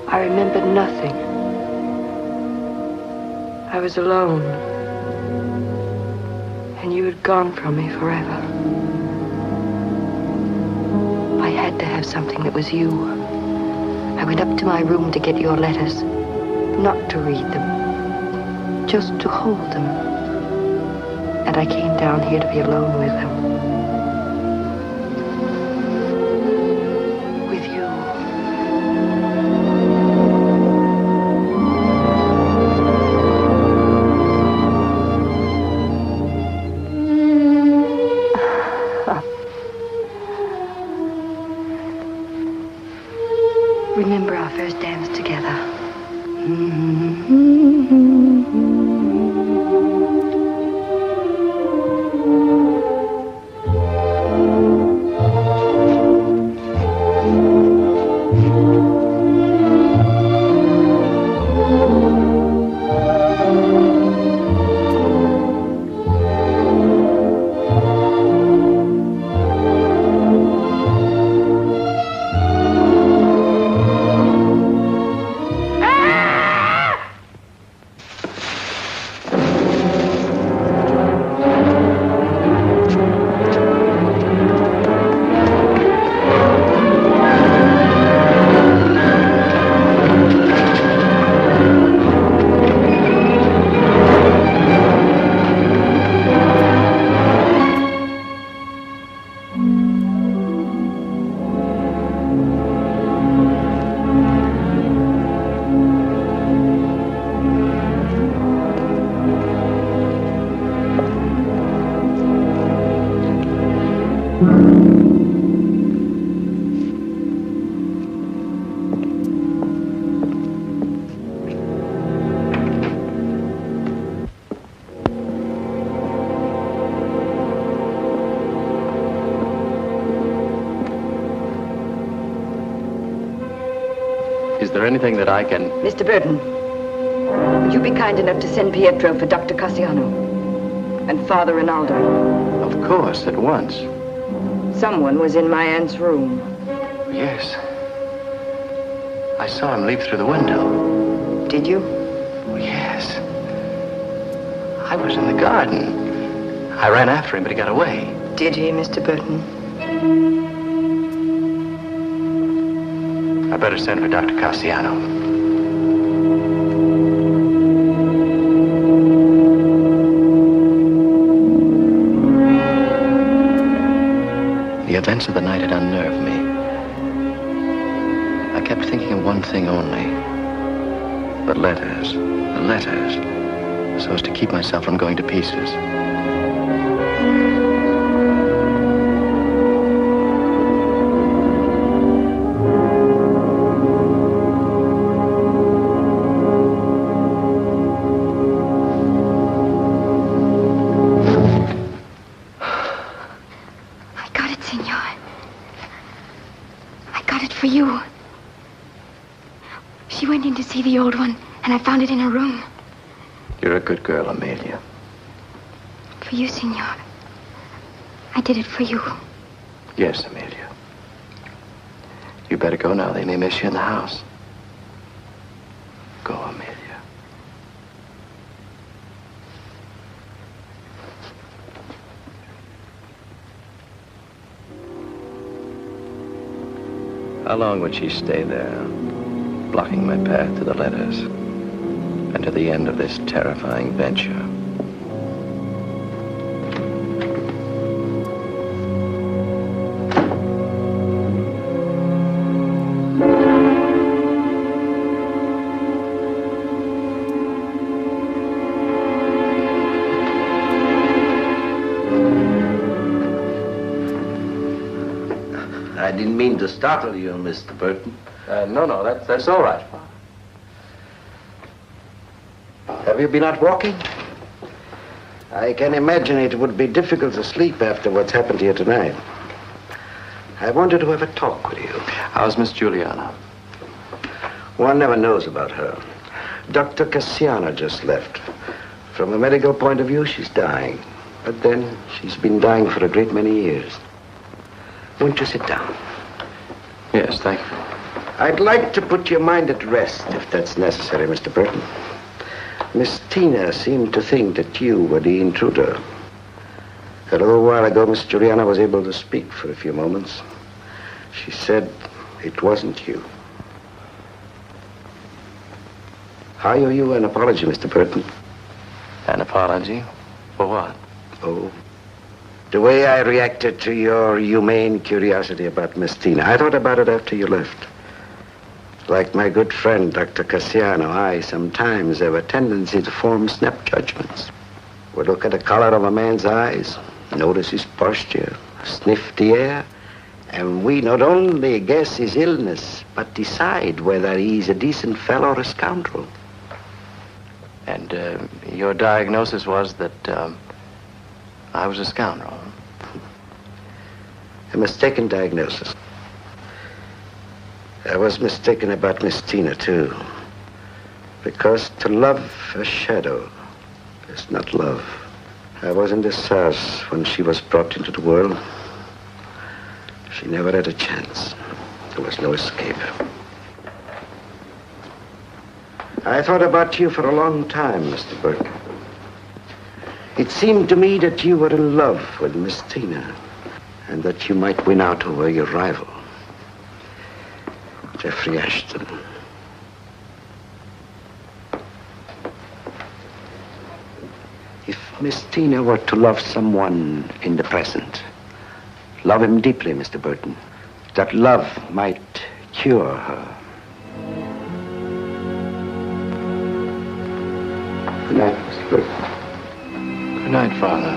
I remembered nothing. I was alone, and you had gone from me forever. I had to have something that was you. I went up to my room to get your letters, not to read them, just to hold them. And I came down here to be alone with them. With you. Remember our first dance together. Is there anything that I can... Mr. Burton, would you be kind enough to send Pietro for Dr. Cassiano and Father Rinaldo? Of course, at once. Someone was in my aunt's room. Yes. I saw him leap through the window. Did you? Oh, yes. I was in the garden. I ran after him, but he got away. Did he, Mr. Burton? I better send for Dr. Cassiano. The events of the night had unnerved me. I kept thinking of one thing only. The letters, so as to keep myself from going to pieces. For you. She went in to see the old one, and I found it in her room. You're a good girl, Amelia. For you, Senor. I did it for you. Yes, Amelia. You better go now. They may miss you in the house. Go, Amelia. How long would she stay there, blocking my path to the letters and to the end of this terrifying venture? I didn't mean to startle you, Mr. Burton. No, that's all right, Father. Have you been out walking? I can imagine it would be difficult to sleep after what's happened here tonight. I wanted to have a talk with you. How's Miss Juliana? One never knows about her. Dr. Cassiano just left. From a medical point of view, she's dying. But then she's been dying for a great many years. Won't you sit down? Yes, thank you. I'd like to put your mind at rest, if that's necessary, Mr. Burton. Miss Tina seemed to think that you were the intruder. A little while ago, Miss Juliana was able to speak for a few moments. She said it wasn't you. I owe you an apology, Mr. Burton. An apology? For what? Oh, the way I reacted to your humane curiosity about Miss Tina. I thought about it after you left. Like my good friend, Dr. Cassiano, I sometimes have a tendency to form snap judgments. We look at the color of a man's eyes, notice his posture, sniff the air, and we not only guess his illness, but decide whether he's a decent fellow or a scoundrel. And your diagnosis was that I was a scoundrel. A mistaken diagnosis. I was mistaken about Miss Tina, too. Because to love a shadow is not love. I was in this house when she was brought into the world. She never had a chance. There was no escape. I thought about you for a long time, Mr. Burke. It seemed to me that you were in love with Miss Tina, and that you might win out over your rival, Jeffrey Ashton. If Miss Tina were to love someone in the present, love him deeply, Mr. Burton, that love might cure her. Good night, Mr. Burton. Good night, Father.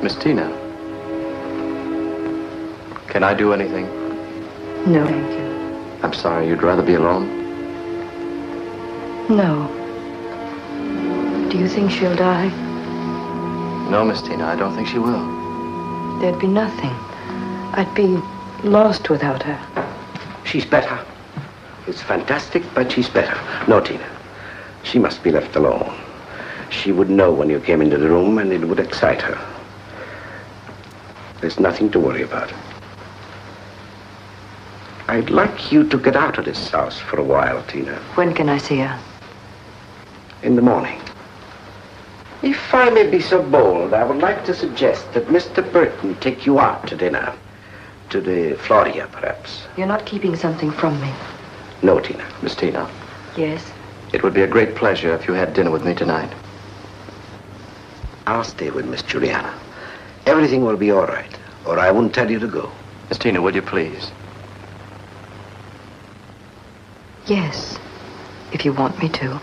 Miss Tina, can I do anything? No, thank you. I'm sorry, you'd rather be alone? No. Do you think she'll die? No, Miss Tina, I don't think she will. There'd be nothing. I'd be lost without her. She's better. It's fantastic, but she's better. No, Tina. She must be left alone. She would know when you came into the room, and it would excite her. There's nothing to worry about. I'd like you to get out of this house for a while, Tina. When can I see her? In the morning. If I may be so bold, I would like to suggest that Mr. Burton take you out to dinner. To the Floria, perhaps. You're not keeping something from me. No, Tina. Miss Tina. Yes? It would be a great pleasure if you had dinner with me tonight. I'll stay with Miss Juliana. Everything will be all right, or I wouldn't tell you to go. Miss Tina, would you please? Yes, if you want me to.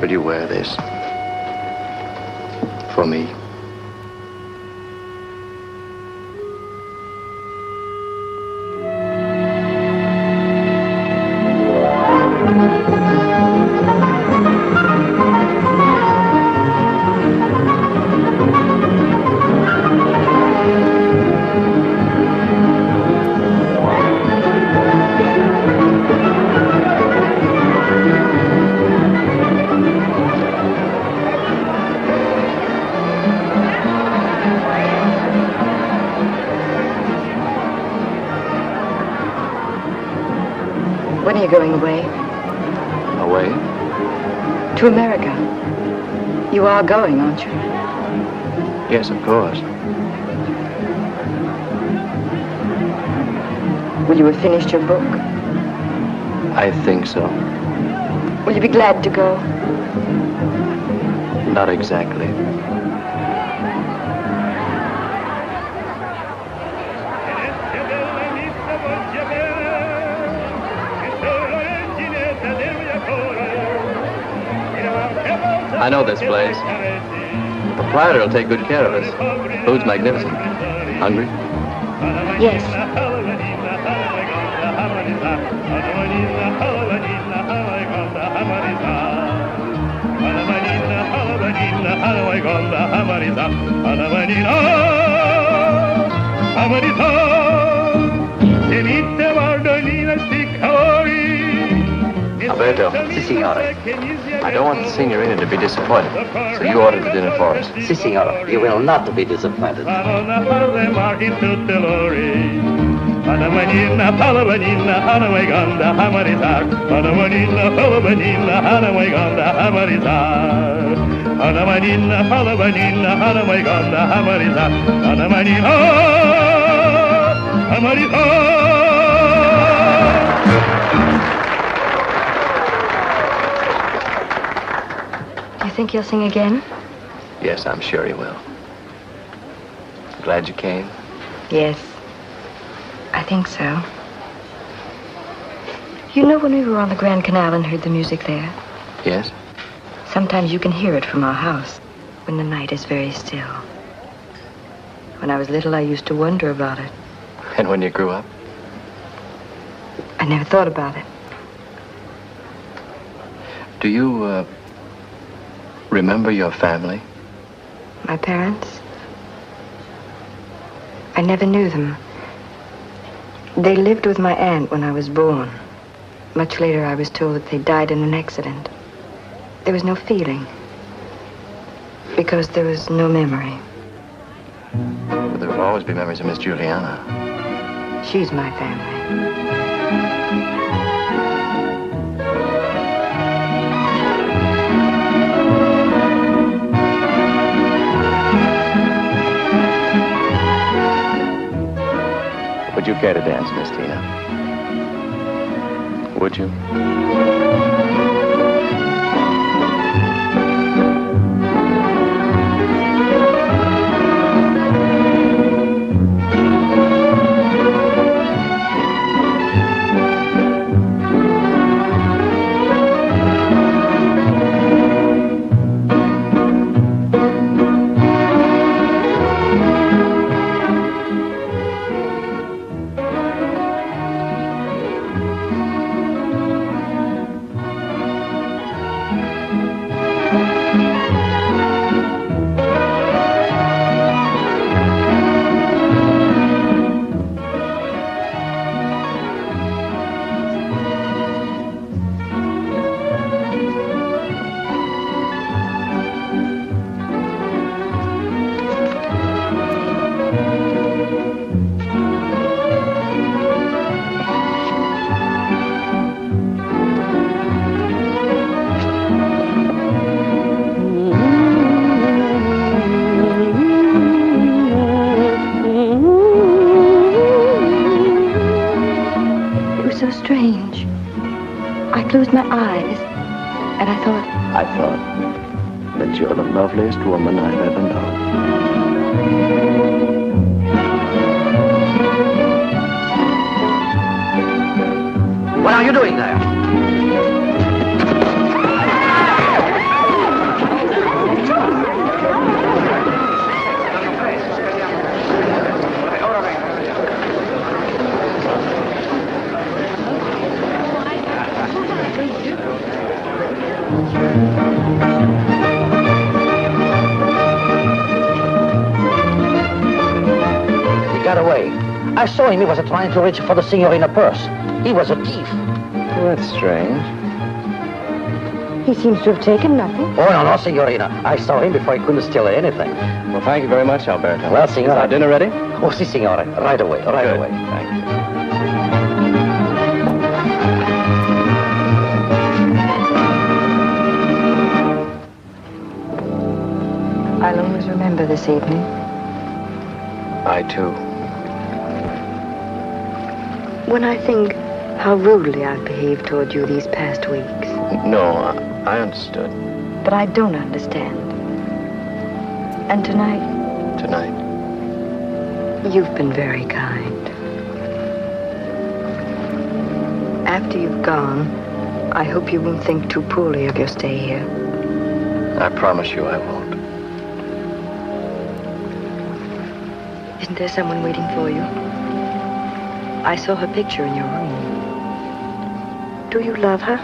Will you wear this? For me? When are you going away? Away? To America. You are going, aren't you? Yes, of course. Will you have finished your book? I think so. Will you be glad to go? Not exactly. I know this place. The proprietor will take good care of us. Food's magnificent. Hungry? Yes. Alberto. Si, signore. I don't want the signorina to be disappointed, so you ordered the dinner for us. Si, signore. You will not be disappointed. Do you think he'll sing again? Yes, I'm sure he will. Glad you came? Yes. I think so. You know when we were on the Grand Canal and heard the music there? Yes? Sometimes you can hear it from our house when the night is very still. When I was little, I used to wonder about it. And when you grew up? I never thought about it. Do you, remember your family? My parents? I never knew them. They lived with my aunt when I was born. Much later, I was told that they died in an accident. There was no feeling. Because there was no memory. But there will always be memories of Miss Juliana. She's my family. Would you care to dance, Miss Tina? Would you? Closed my eyes, and I thought that you're the loveliest woman I've ever known. What are you doing there? I saw him. He was trying to reach for the signorina purse. He was a thief. Well, that's strange. He seems to have taken nothing. Oh, no, signorina. I saw him before he couldn't steal anything. Well, thank you very much, Alberto. Well, signora. Is our dinner ready? Oh, si, signore. Right away, right away. Thank you. I'll always remember this evening. I, too. When I think how rudely I've behaved toward you these past weeks. No, I understood. But I don't understand. And tonight? Tonight? You've been very kind. After you've gone, I hope you won't think too poorly of your stay here. I promise you I won't. Isn't there someone waiting for you? I saw her picture in your room. Do you love her?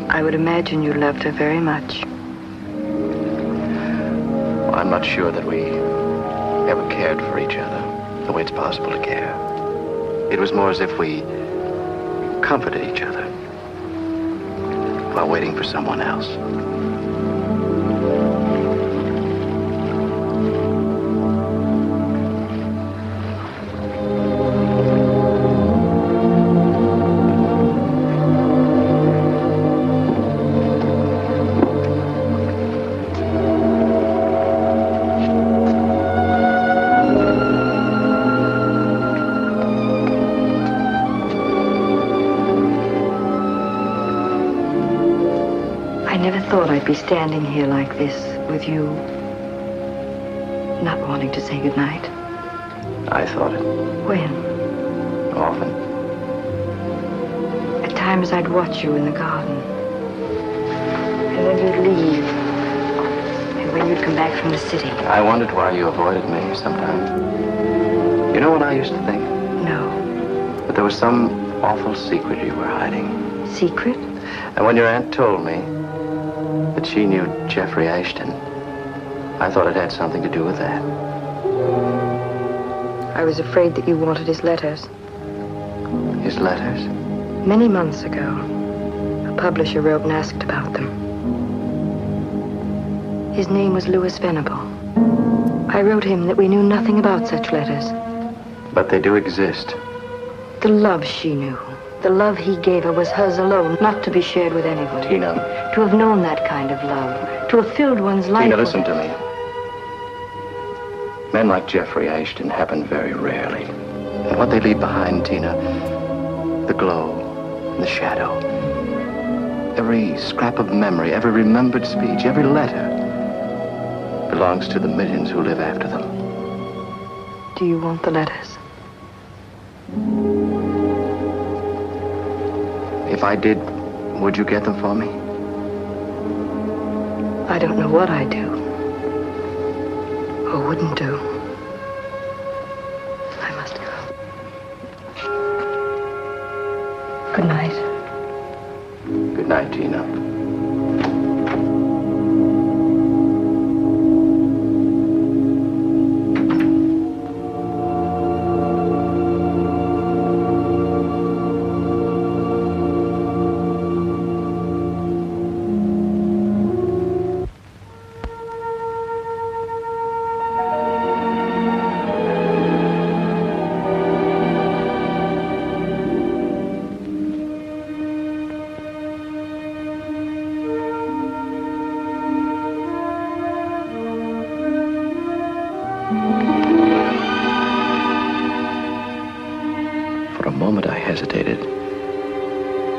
I would imagine you loved her very much. Well, I'm not sure that we ever cared for each other the way it's possible to care. It was more as if we comforted each other while waiting for someone else. I'd be standing here like this with you, not wanting to say goodnight. I thought it. When? Often. At times I'd watch you in the garden. And then you'd leave. And when you'd come back from the city. I wondered why you avoided me sometimes. You know what I used to think? No. That there was some awful secret you were hiding. Secret? And when your aunt told me that she knew Jeffrey Ashton, I thought it had something to do with that. I was afraid that you wanted his letters. His letters? Many months ago, a publisher wrote and asked about them. His name was Louis Venable. I wrote him that we knew nothing about such letters. But they do exist. The love she knew, the love he gave her was hers alone, not to be shared with anyone. Tina. To have known that kind of love, to have filled one's life. Tina, listen to me. Men like Jeffrey Ashton happen very rarely. And what they leave behind, Tina, the glow and the shadow, every scrap of memory, every remembered speech, every letter belongs to the millions who live after them. Do you want the letters? If I did, would you get them for me? I don't know what I'd do. Or wouldn't do. I must go. Good night. Good night, Tina.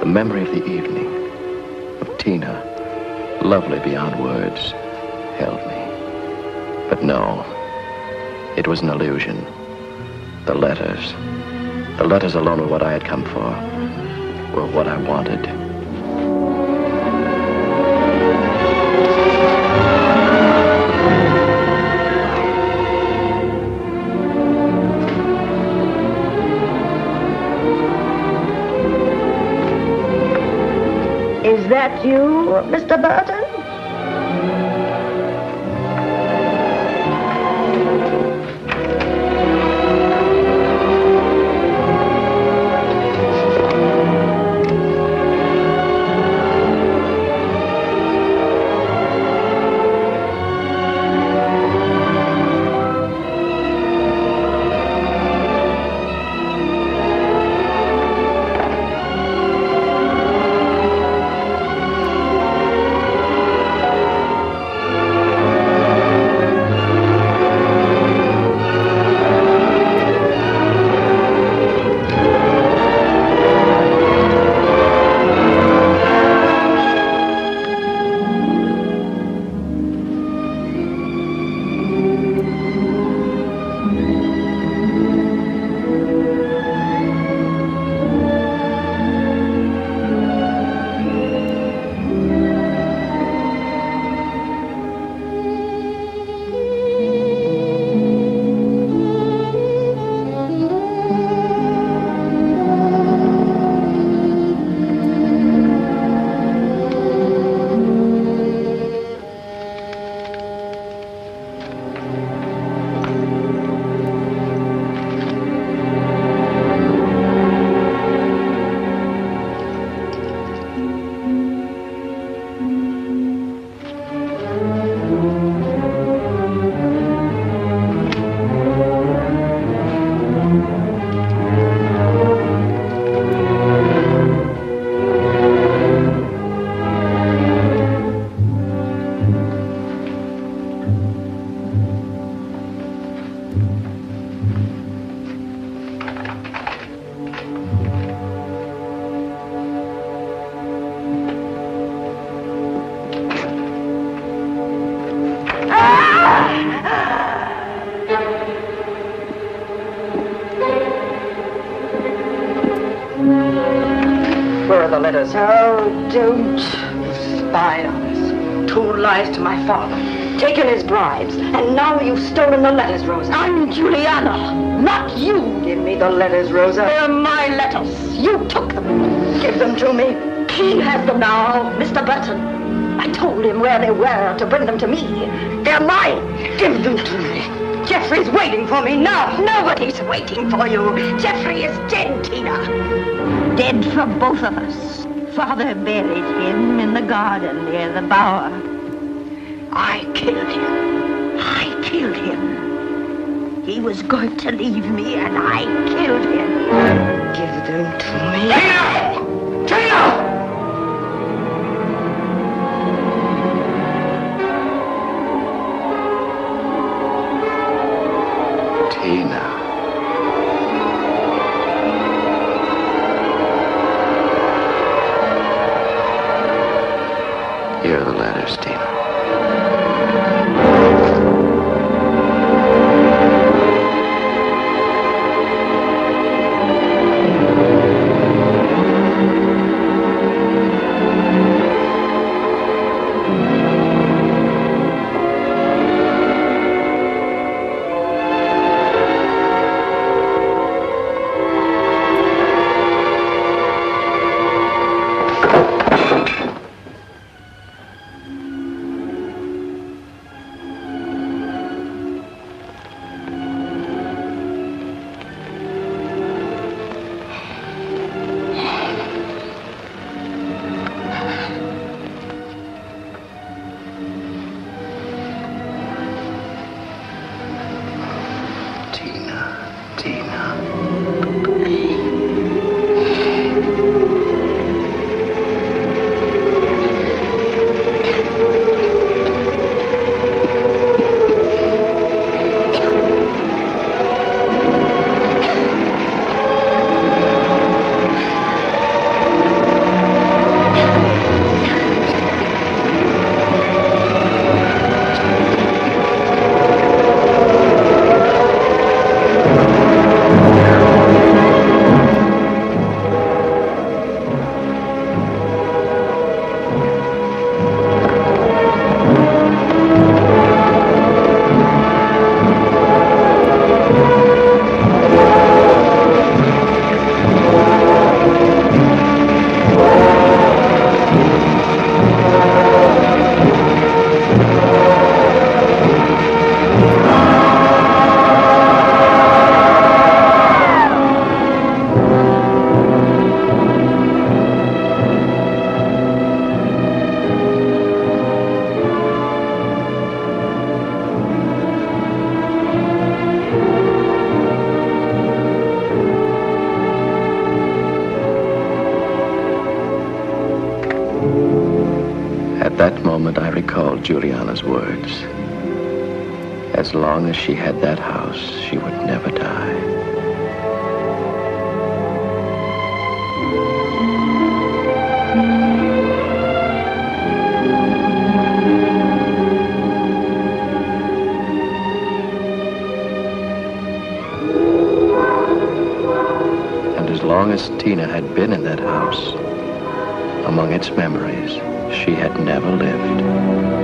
The memory of the evening, of Tina, lovely beyond words, held me. But no, it was an illusion. The letters alone were what I had come for, were what I wanted. Is that you, Mr. Burton? are the letters. Oh, don't. You spied on us. Told lies to my father. Taken his bribes. And now you've stolen the letters, Rosa. I'm Juliana, not you. Give me the letters, Rosa. They're my letters. You took them. Give them to me. He has them now, Mr. Burton. I told him where they were to bring them to me. They're mine. Give them to me. Jeffrey's waiting for me now. Nobody's waiting for you. Jeffrey is dead, Tina. Dead for both of us. Father buried him in the garden near the bower. I killed him. I killed him. He was going to leave me, and I killed him. Give them to me. Tina! Tina! Tina. Here are the letters, Tina. At that moment, I recalled Juliana's words. As long as she had that house, she would never die. And as long as Tina had been in that house, among its memories, she had never lived.